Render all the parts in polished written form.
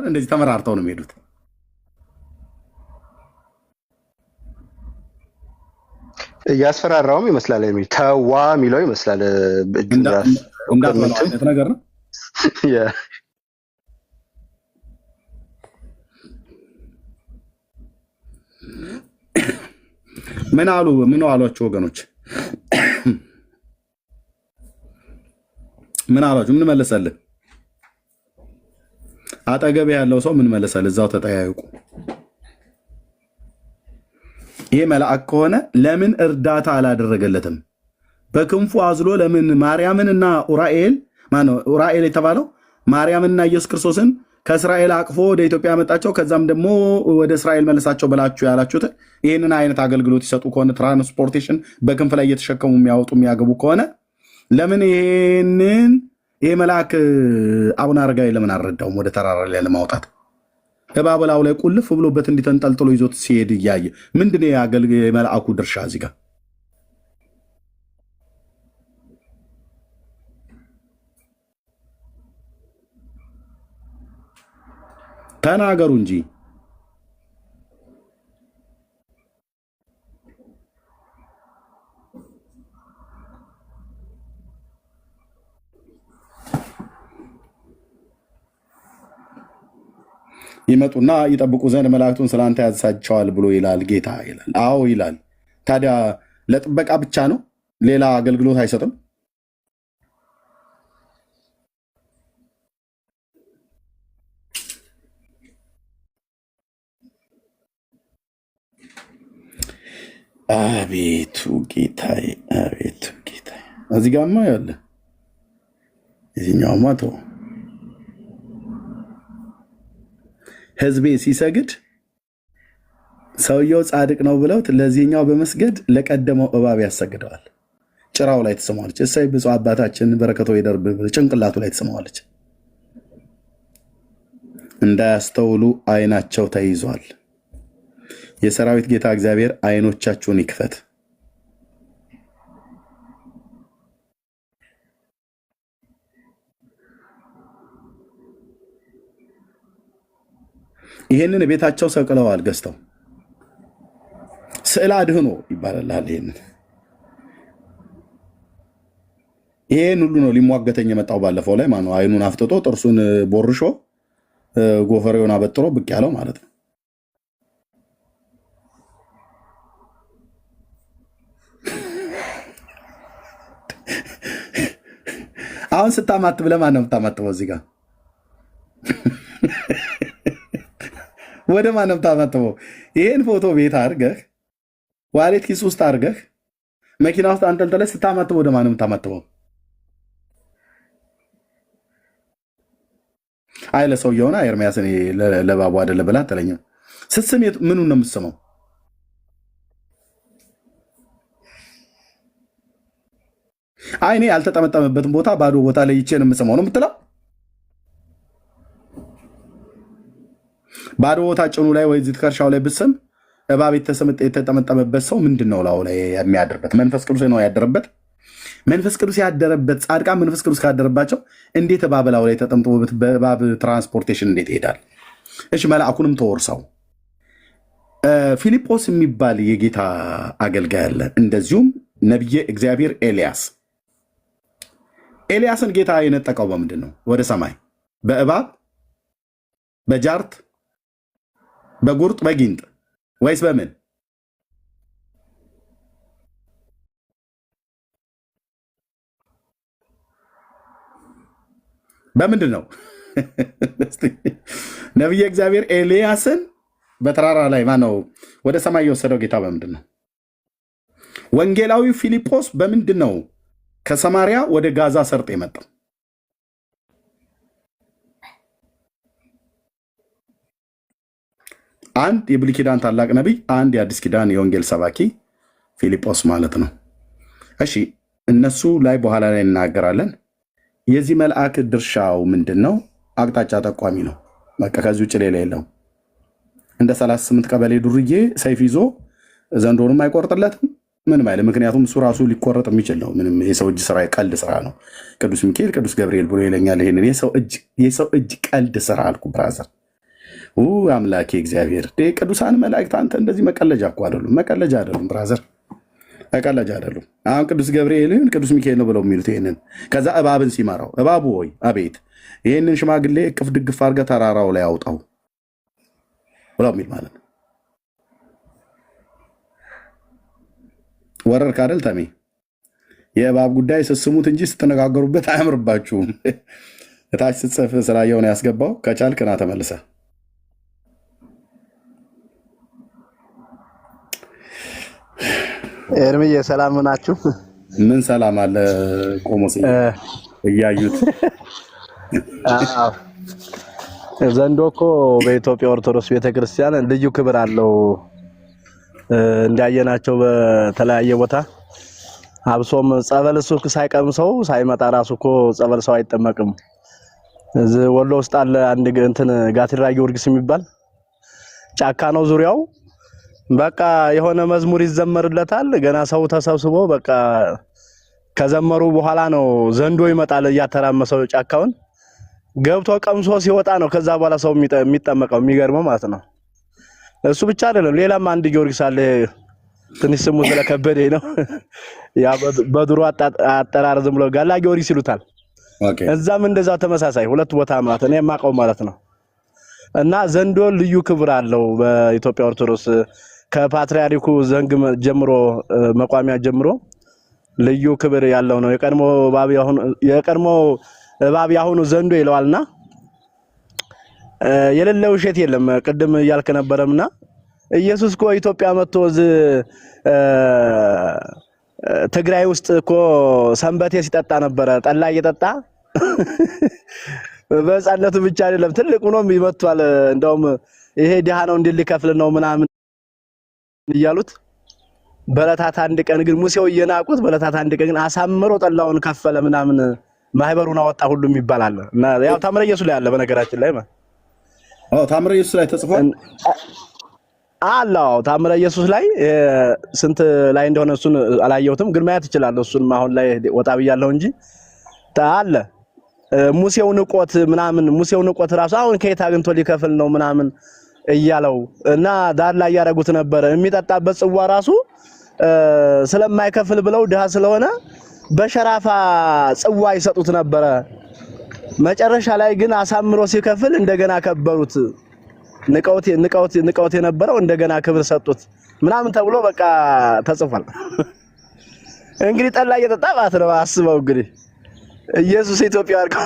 እንደዚህ ተመራርተው ነው የሚሄዱት። እያስፈራራውም ይመስላል ተዋ የሚለው ይመስላል። እንዳትበላው አይነት ነገር ነው። ምን አሉ? ምን አሏቸው ወገኖች? ምን አሏቸው? ምን መለሰልህ? አጠገብ ያለው ሰው ምን መለሰልህ? እዛው ተጠያየቁ። ይሄ መልአክ ከሆነ ለምን እርዳታ አላደረገለትም? በክንፉ አዝሎ ለምን ማርያምን እና ኡራኤል የተባለው ማርያምንና ኢየሱስ ክርስቶስን ከእስራኤል አቅፎ ወደ ኢትዮጵያ ያመጣቸው ከዛም ደግሞ ወደ እስራኤል መለሳቸው ብላችሁ ያላችሁት ይህንን አይነት አገልግሎት ይሰጡ ከሆነ ትራንስፖርቴሽን በክንፍ ላይ እየተሸከሙ የሚያወጡ የሚያገቡ ከሆነ ለምን ይሄ መልአክ አቡነ አረጋዊ ለምን አልረዳውም? ወደ ተራራ ላይ ለማውጣት እባብ ላዩ ላይ ቁልፍ ብሎበት እንዲተንጠልጥሎ ይዞት ሲሄድ እያየ ምንድን ነው የመልአኩ ድርሻ እዚህ ጋር? ተናገሩ እንጂ። ይመጡና ይጠብቁ ዘንድ መላእክቱን ስላንተ ያዛቸዋል ብሎ ይላል ጌታ ይላል። አዎ ይላል። ታዲያ ለጥበቃ ብቻ ነው? ሌላ አገልግሎት አይሰጥም? አቤቱ ጌታዬ፣ አቤቱ ጌታዬ። እዚህ ጋማ ያለ የዚህኛውማ ተው። ህዝቤ ሲሰግድ ሰውየው ጻድቅ ነው ብለው ለዚህኛው በመስገድ ለቀደመው እባብ ያሰግደዋል። ጭራው ላይ ትስመዋለች። እሰይ ብፁዕ አባታችን በረከቶ ይደርብ፣ ጭንቅላቱ ላይ ትስመዋለች። እንዳያስተውሉ አይናቸው ተይዟል። የሰራዊት ጌታ እግዚአብሔር አይኖቻችሁን ይክፈት። ይሄንን ቤታቸው ሰቅለዋል ገዝተው። ስዕል አድህኖ ይባላል። ይሄን ሁሉ ነው ሊሟገተኝ የመጣው ባለፈው ላይ ማነው አይኑን አፍጥጦ ጥርሱን ቦርሾ ጎፈሬውን አበጥሮ ብቅ ያለው ማለት ነው። አሁን ስታማትብ ለማን ነው የምታማትበው? እዚህ ጋር ወደ ማን ነው የምታማትበው? ይሄን ፎቶ ቤት አድርገህ ዋሌት ኪስ ውስጥ አድርገህ መኪና ውስጥ አንጠልጥለህ ስታማትበው ወደ ማን ነው የምታማትበው? አይ ለሰውየውና ኤርሚያስን ለባቡ አይደለ ብላ አትለኝም። ስትስም ምኑን ነው የምትስመው? አይ እኔ ያልተጠመጠመበትን ቦታ ባዶ ቦታ ላይ ይቼን የምስመው ነው የምትለው? ባዶ ቦታ ጭኑ ላይ ወይ ትከሻው ላይ ብስም እባብ የተጠመጠመበት ሰው ምንድን ነው ላው ላይ የሚያድርበት? መንፈስ ቅዱስ ነው ያደረበት። መንፈስ ቅዱስ ያደረበት ጻድቃን መንፈስ ቅዱስ ካደረባቸው እንዴት እባብ ላው ላይ ተጠምጥሞበት በእባብ ትራንስፖርቴሽን እንዴት ይሄዳል? እሺ መልአኩንም ተወርሰው ፊልጶስ የሚባል የጌታ አገልጋይ አለ። እንደዚሁም ነቢየ እግዚአብሔር ኤልያስን ጌታ የነጠቀው በምንድን ነው? ወደ ሰማይ በእባብ በጃርት በጉርጥ በጊንጥ ወይስ በምን? በምንድን ነው? ነቢየ እግዚአብሔር ኤልያስን በተራራ ላይ ማነው ወደ ሰማይ የወሰደው ጌታ በምንድን ነው? ወንጌላዊው ፊልጶስ በምንድን ነው ከሰማሪያ ወደ ጋዛ ሰርጥ የመጣው? አንድ የብሉይ ኪዳን ታላቅ ነቢይ፣ አንድ የአዲስ ኪዳን የወንጌል ሰባኪ ፊልጶስ ማለት ነው። እሺ እነሱ ላይ በኋላ ላይ እናገራለን። የዚህ መልአክ ድርሻው ምንድን ነው? አቅጣጫ ጠቋሚ ነው። በቃ ከዚህ ውጭ ሌላ የለውም። እንደ 38 ቀበሌ ዱርዬ ሰይፍ ይዞ ዘንዶንም አይቆርጥለትም ምንም አይልም። ምክንያቱም እሱ ራሱ ሊቆረጥ የሚችል ነው። ምንም የሰው እጅ ስራ ቀልድ ስራ ነው። ቅዱስ ሚካኤል ቅዱስ ገብርኤል ብሎ ይለኛል። ይሄንን የሰው እጅ ቀልድ ስራ አልኩ ብራዘር። አምላኬ እግዚአብሔር ቅዱሳን መላእክት አንተ እንደዚህ መቀለጃ እኮ አይደሉም። መቀለጃ አይደሉም ብራዘር፣ መቀለጃ አይደሉም። አሁን ቅዱስ ገብርኤልን ቅዱስ ሚካኤል ነው ብለው የሚሉት ይሄንን። ከዛ እባብን ሲመራው እባቡ ሆይ አቤት ይህንን ሽማግሌ እቅፍ ድግፍ አድርገህ ተራራው ላይ አውጣው ብለው የሚል ማለት ነው። ወረርክ አይደል ተሜ? የእባብ ጉዳይ ስትስሙት እንጂ ስትነጋገሩበት አያምርባችሁም። እታች ስትጽፍ ስላየው ነው ያስገባው። ከቻልክ ና ተመልሰህ ኤርምዬ ሰላም ናችሁ? ምን ሰላም አለ? ቆሞስ እያዩት ዘንዶ እኮ በኢትዮጵያ ኦርቶዶክስ ቤተክርስቲያን ልዩ ክብር አለው። እንዳየናቸው በተለያየ ቦታ አብሶም ጸበል እሱ ሳይቀምሰው ሳይመጣ ራሱ እኮ ጸበል ሰው አይጠመቅም። እዚህ ወሎ ውስጥ አለ አንድ እንትን ጋትራ ጊዮርጊስ የሚባል ጫካ ነው ዙሪያው። በቃ የሆነ መዝሙር ይዘመርለታል። ገና ሰው ተሰብስቦ በቃ ከዘመሩ በኋላ ነው ዘንዶ ይመጣል እያተራመሰው ጫካውን ገብቶ ቀምሶ ሲወጣ ነው ከዛ በኋላ ሰው የሚጠመቀው። የሚገርመው ማለት ነው። እሱ ብቻ አይደለም፣ ሌላም አንድ ጊዮርጊስ አለ። ትንሽ ስሙ ስለከበደኝ ነው። ያ በድሮ አጠራር ዝም ብሎ ጋላ ጊዮርጊስ ይሉታል። እዛም እንደዛው ተመሳሳይ ሁለት ቦታ ማለት ነው የማውቀው ማለት ነው። እና ዘንዶ ልዩ ክብር አለው በኢትዮጵያ ኦርቶዶክስ ከፓትርያርኩ ዘንግ ጀምሮ መቋሚያ ጀምሮ ልዩ ክብር ያለው ነው። የቀድሞ እባብ ያሁኑ ዘንዶ ይለዋልና የሌለው ውሸት የለም። ቅድም እያልክ ነበረምና ኢየሱስ እኮ ኢትዮጵያ መጥቶ ትግራይ ውስጥ እኮ ሰንበቴ ሲጠጣ ነበረ። ጠላ እየጠጣ በሕፃንነቱ ብቻ አይደለም ትልቅ ሆኖም ይመጣል። እንደውም ይሄ ድሃ ነው እንዲል ሊከፍል ነው ምናምን እያሉት በለታት አንድ ቀን ግን ሙሴው እየናቁት በለታት አንድ ቀን ግን አሳምሮ ጠላውን ከፈለ ምናምን ማህበሩን አወጣ ሁሉም ይባላል። እና ያው ታምረ ኢየሱስ ላይ አለ በነገራችን ላይ ታምረ ኢየሱስ ላይ ተጽፏል አላው ታምረ ኢየሱስ ላይ ስንት ላይ እንደሆነ እሱን አላየሁትም፣ ግን ማየት ይችላል። እሱን አሁን ላይ ወጣ ብያለሁ እንጂ ታለ ሙሴው ንቆት ምናምን ሙሴው ንቆት ራሱ አሁን ከየት አግኝቶ ሊከፍል ነው ምናምን እያለው እና ዳር ላይ ያረጉት ነበር። የሚጠጣበት ጽዋ ራሱ ስለማይከፍል ብለው ድሃ ስለሆነ በሸራፋ ጽዋ ይሰጡት ነበር። መጨረሻ ላይ ግን አሳምሮ ሲከፍል እንደገና ከበሩት። ንቀውት የነበረው እንደገና ክብር ሰጡት ምናምን ተብሎ በቃ ተጽፏል። እንግዲህ ጠላ እየጠጣ ማለት ነው። አስበው እንግዲህ ኢየሱስ ኢትዮጵያ አርገው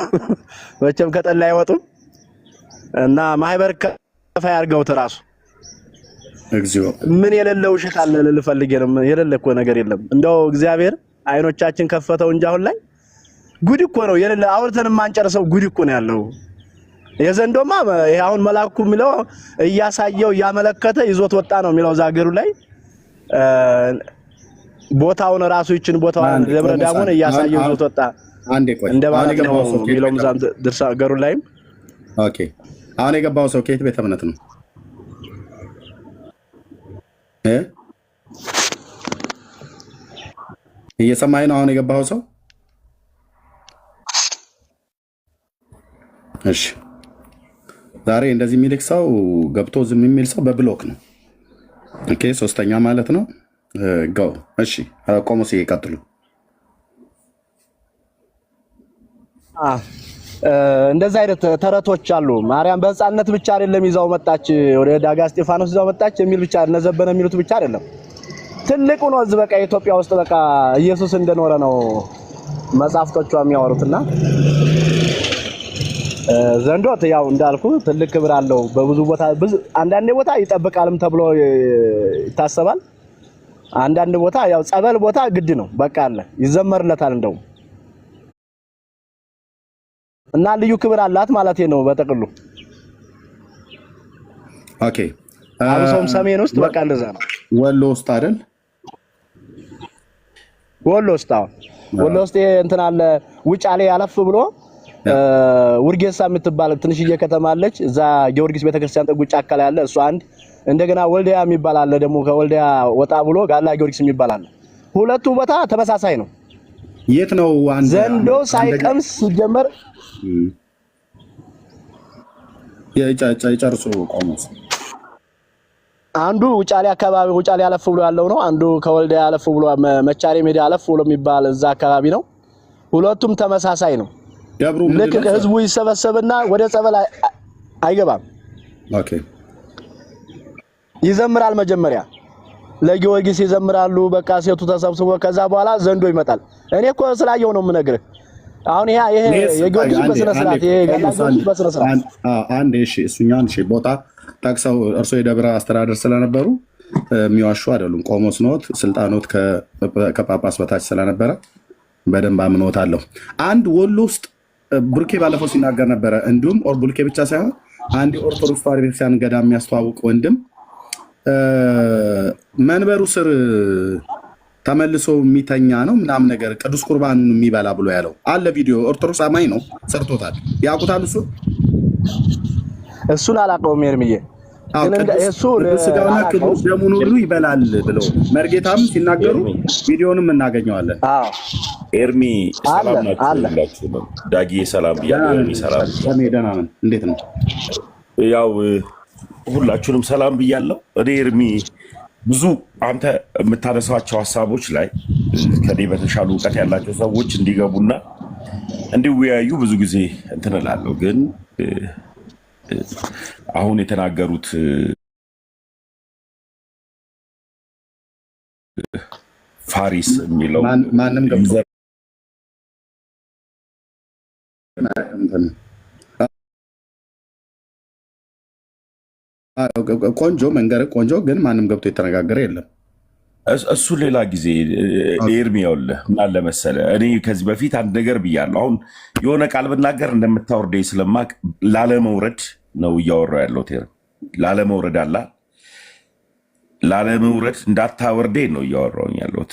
መቼም ከጠላ አይወጡም እና ማህበር ከፋይ አርገው ተራሱ እግዚኦ ምን የሌለው ውሸት አለ ልፈልግ ነው። የሌለ እኮ ነገር የለም። እንደው እግዚአብሔር አይኖቻችን ከፈተው እንጂ አሁን ላይ ጉድ እኮ ነው የሌለ። አውርተን ማንጨርሰው ጉድ እኮ ነው ያለው። የዘንዶማ ይሄ አሁን መላኩ የሚለው እያሳየው ያመለከተ ይዞት ወጣ ነው የሚለው ዛገሩ ላይ ቦታውን ራሱ ይችን ቦታውን ደብረ ዳሞን እያሳየው ይዞት ወጣ። አንዴ ቆይ እንደማለት ነው የሚለው ምዛም ድርሳ ገሩ ላይም ኦኬ። አሁን የገባው ሰው ከየት ቤተ እምነት ነው? እየሰማኸኝ ነው? አሁን የገባው ሰው እሺ። ዛሬ እንደዚህ የሚልክ ሰው ገብቶ ዝም የሚል ሰው በብሎክ ነው። ኦኬ፣ ሶስተኛ ማለት ነው። ጋው እሺ፣ ቆሞስ ይቀጥሉ። እንደዛ አይነት ተረቶች አሉ። ማርያም በሕፃንነት ብቻ አይደለም ይዛው መጣች ወደ ዳጋ እስጢፋኖስ ይዛው መጣች የሚል ብቻ እነዘበነ የሚሉት ብቻ አይደለም። ትልቁ ነው እዚህ በቃ ኢትዮጵያ ውስጥ በቃ ኢየሱስ እንደኖረ ነው መጻፍቶቿ የሚያወሩትና ዘንዶት ያው እንዳልኩ ትልቅ ክብር አለው። በብዙ ቦታ አንዳንድ ቦታ ይጠብቃልም ተብሎ ይታሰባል። አንዳንድ ቦታ ያው ጸበል ቦታ ግድ ነው በቃ አለ ይዘመርለታል እንደው እና ልዩ ክብር አላት ማለት ነው በጠቅሉ። ኦኬ፣ አብሶም ሰሜን ውስጥ በቃ እንደዛ ነው። ወሎ ውስጥ አይደል? ወሎ ውስጥ እንትን አለ ውጫሌ ያለፍ ብሎ ውርጌሳ የምትባል ትንሽዬ ከተማ አለች። እዛ ጊዮርጊስ ቤተክርስቲያን ጥጉጫ አካል ያለ እሱ አንድ። እንደገና ወልዲያ የሚባል አለ ደግሞ ከወልዲያ ወጣ ብሎ ጋላ ጊዮርጊስ የሚባል አለ። ሁለቱ ቦታ ተመሳሳይ ነው። የት ነው? አንድ ዘንዶ ሳይቀምስ ሲጀመር የጨርሱ ቆሞስ አንዱ ውጫሌ አካባቢ ውጫሌ አለፍ ብሎ ያለው ነው። አንዱ ከወልዲያ አለፍ ብሎ መቻሬ ሜዳ አለፍ ብሎ የሚባል እዛ አካባቢ ነው። ሁለቱም ተመሳሳይ ነው። ልክ ህዝቡ ይሰበሰብና ወደ ጸበል አይገባም። ኦኬ ይዘምራል። መጀመሪያ ለጊዮርጊስ ይዘምራሉ። በቃ ሴቱ ተሰብስቦ ከዛ በኋላ ዘንዶ ይመጣል። እኔ እኮ ስላየው ነው የምነግርህ። አሁን ይሄ የጊዮርጊስ በስነ ስርዓት ይሄ ጋላጊዮርጊስ በስነ ስርዓት አንድ እሺ፣ እሱኛን እሺ ቦታ ታክሰው እርሶ የደብረ አስተዳደር ስለነበሩ የሚዋሹ አይደሉም። ቆሞስ ኖት፣ ስልጣኖት ከጳጳስ በታች ስለነበረ በደንብ አምኖታለሁ። አንድ ወሎ ውስጥ ቡርኬ ባለፈው ሲናገር ነበረ። እንዲሁም ቡርኬ ብቻ ሳይሆን አንድ ኦርቶዶክስ ተዋሕዶ ቤተክርስቲያን ገዳም የሚያስተዋውቅ ወንድም መንበሩ ስር ተመልሶ የሚተኛ ነው ምናምን ነገር ቅዱስ ቁርባኑን የሚበላ ብሎ ያለው አለ። ቪዲዮ ኦርቶዶክስ አማኝ ነው ሰርቶታል። ያውቁታል። እሱን አላውቀውም። ኤርሚዬ እሱ ስጋውና ቅዱስ ደሙን ሁሉ ይበላል ብለው መርጌታም ሲናገሩ ቪዲዮንም እናገኘዋለን። ኤርሚ ሰላም ናችሁ? ነው ዳጊ ሰላም ብያለሁ። ኤርሚ ሰላም ደህና ነን። እንዴት ነው? ያው ሁላችሁንም ሰላም ብያለሁ። እኔ ኤርሚ ብዙ አንተ የምታነሳቸው ሀሳቦች ላይ ከኔ በተሻሉ እውቀት ያላቸው ሰዎች እንዲገቡና እንዲወያዩ ብዙ ጊዜ እንትን እላለሁ። ግን አሁን የተናገሩት ፋሪስ የሚለው ማንም ቆንጆ መንገር ቆንጆ ግን ማንም ገብቶ የተነጋገረ የለም። እሱ ሌላ ጊዜ ኤርሚ ያውልህ ምናለ መሰለህ፣ እኔ ከዚህ በፊት አንድ ነገር ብያለሁ። አሁን የሆነ ቃል ብናገር እንደምታወርደኝ ስለማቅ ላለመውረድ ነው እያወራሁ ያለሁት። ላለመውረድ አላ ላለመውረድ እንዳታወርደኝ ነው እያወራሁኝ ያለሁት።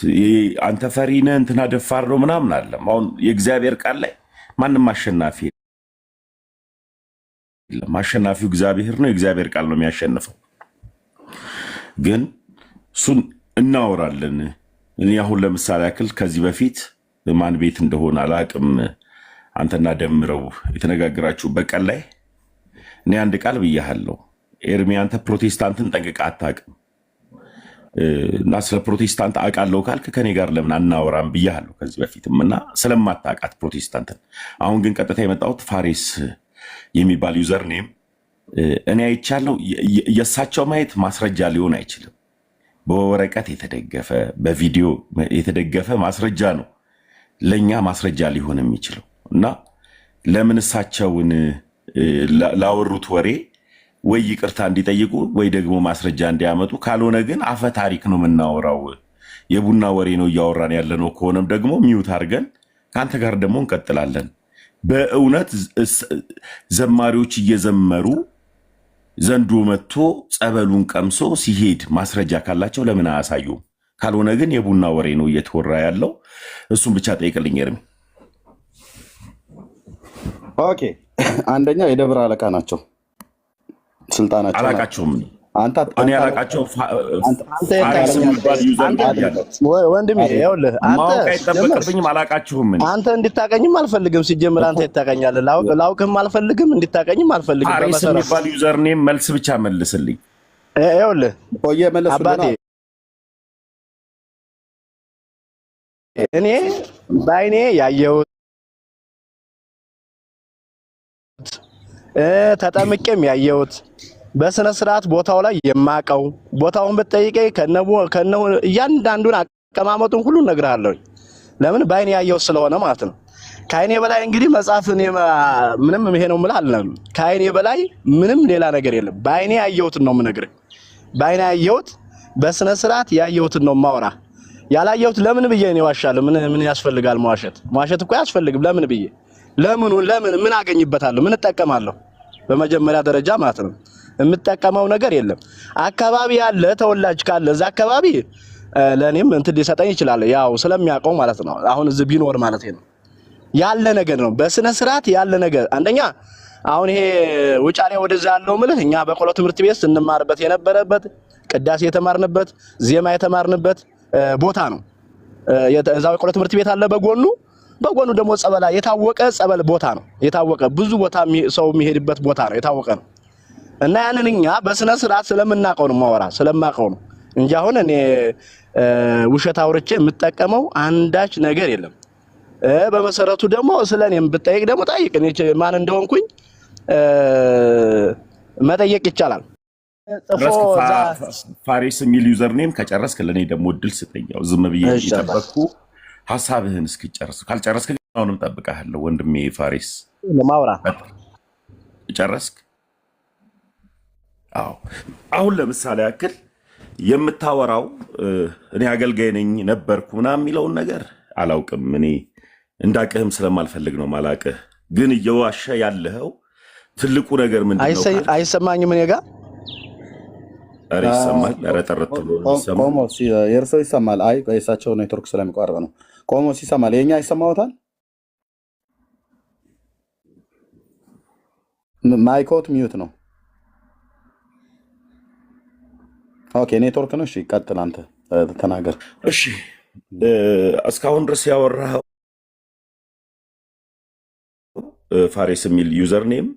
አንተ ፈሪ ነህ እንትና ደፋር ነው ምናምን አለም። አሁን የእግዚአብሔር ቃል ላይ ማንም አሸናፊ የለም። አሸናፊው እግዚአብሔር ነው። የእግዚአብሔር ቃል ነው የሚያሸንፈው። ግን እሱን እናወራለን። እኔ አሁን ለምሳሌ ያክል ከዚህ በፊት ማን ቤት እንደሆነ አላቅም፣ አንተና ደምረው የተነጋገራችሁበት ቀን ላይ እኔ አንድ ቃል ብያሃለሁ። ኤርሚ አንተ ፕሮቴስታንትን ጠንቅቀህ አታውቅም እና ስለ ፕሮቴስታንት አውቃለሁ ካልክ ከኔ ጋር ለምን አናወራም ብያሃለሁ ከዚህ በፊትም እና ስለማታውቃት ፕሮቴስታንትን። አሁን ግን ቀጥታ የመጣሁት ፋሪስ የሚባል ዩዘር ኔም እኔ አይቻለሁ። የእሳቸው ማየት ማስረጃ ሊሆን አይችልም። በወረቀት የተደገፈ በቪዲዮ የተደገፈ ማስረጃ ነው ለእኛ ማስረጃ ሊሆን የሚችለው እና ለምን እሳቸውን ላወሩት ወሬ ወይ ይቅርታ እንዲጠይቁ ወይ ደግሞ ማስረጃ እንዲያመጡ፣ ካልሆነ ግን አፈ ታሪክ ነው የምናወራው፣ የቡና ወሬ ነው እያወራን ያለነው ከሆነም ደግሞ ሚዩት አድርገን ከአንተ ጋር ደግሞ እንቀጥላለን። በእውነት ዘማሪዎች እየዘመሩ ዘንዶ መጥቶ ጸበሉን ቀምሶ ሲሄድ ማስረጃ ካላቸው ለምን አያሳዩም? ካልሆነ ግን የቡና ወሬ ነው እየተወራ ያለው። እሱን ብቻ ጠይቅልኝ ኤርሚ። ኦኬ፣ አንደኛ የደብረ አለቃ ናቸው። ስልጣናቸው አላቃቸውም። እኔ አላቃቸው። ወንድሜ ይኸውልህ ማወቅ አይጠበቅብኝም። አላቃችሁም። አንተ እንድታቀኝም አልፈልግም። ሲጀምር አንተ ይታቀኛለህ። ላውቅህም አልፈልግም፣ እንድታቀኝም አልፈልግም። ፋሪስ የሚባል ዩዘርኔም መልስ ብቻ መልስልኝ። ይኸውልህ አባቴ እኔ በዓይኔ ያየሁት ተጠምቄም ያየሁት በስነ ስርዓት ቦታው ላይ የማቀው ቦታውን ብትጠይቀኝ ከነ እያንዳንዱን አቀማመጡን ሁሉ እነግርሃለሁ። ለምን በዓይኔ ያየሁት ስለሆነ ማለት ነው። ከዓይኔ በላይ እንግዲህ መጽሐፍ ምንም ይሄ ነው የምልህ አለም። ከዓይኔ በላይ ምንም ሌላ ነገር የለም። በዓይኔ ያየሁትን ነው የምነግርህ። በዓይኔ ያየሁት በስነ ስርዓት ያየሁትን ነው የማወራ። ያላየሁት ለምን ብዬ ነው ዋሻለሁ? ምን ያስፈልጋል መዋሸት? መዋሸት እኮ አያስፈልግም። ለምን ብዬ ለምን ምን አገኝበታለሁ? ምን እጠቀማለሁ? በመጀመሪያ ደረጃ ማለት ነው የምጠቀመው ነገር የለም። አካባቢ ያለ ተወላጅ ካለ እዛ አካባቢ ለኔም እንትን ሊሰጠኝ ይችላል፣ ያው ስለሚያውቀው ማለት ነው። አሁን እዚህ ቢኖር ማለት ነው ያለ ነገር ነው፣ በስነ ስርዓት ያለ ነገር። አንደኛ አሁን ይሄ ውጫሌ ወደዛ ያለው ምልህ እኛ በቆሎ ትምህርት ቤት እንማርበት የነበረበት ቅዳሴ የተማርንበት ዜማ የተማርንበት ቦታ ነው። እዛው የቆሎ ትምህርት ቤት አለ በጎኑ ደግሞ ጸበላ የታወቀ ጸበል ቦታ ነው። የታወቀ ብዙ ቦታ ሰው የሚሄድበት ቦታ ነው። የታወቀ ነው። እና ያንን እኛ በስነ ስርዓት ስለምናቀው ነው ማወራ ስለማቀው ነው እንጂ አሁን እኔ ውሸት አውርቼ የምጠቀመው አንዳች ነገር የለም። በመሰረቱ ደግሞ ስለኔም ብጠይቅ ደግሞ ጠይቅ እኔ ማን እንደሆንኩኝ መጠየቅ ይቻላል። ፋሪስ የሚል ዩዘር ኔም ከጨረስክ ለኔ ደግሞ እድል ስጠኛው ዝም ብዬ እየጠበቅኩ ሐሳብህን እስኪጨርስ ካልጨረስክ አሁንም ጠብቀሃለሁ ወንድሜ ፋሪስ ለማውራ ጨረስክ? አዎ አሁን ለምሳሌ ያክል የምታወራው እኔ አገልጋይ ነኝ ነበርኩ ምናምን የሚለውን ነገር አላውቅም። እኔ እንዳቅህም ስለማልፈልግ ነው ማላቅህ። ግን እየዋሸ ያለኸው ትልቁ ነገር ምንድነው? አይሰማኝም እኔ ጋር ኧረ ይሰማል። ኧረ ጠረት ብሎ ይሰማል። ቆሞስ የእርሶ ይሰማል? አይ የእሳቸው ኔትወርክ ስለሚቋረጥ ነው። ቆሞስ ይሰማል? የኛ ይሰማዎታል? ማይኮት ሚዩት ነው። ኦኬ ኔትወርክ ነው። እሺ ቀጥል፣ አንተ ተናገር። እሺ እስካሁን ድረስ ያወራኸው ፋሪስ የሚል ዩዘር ኔም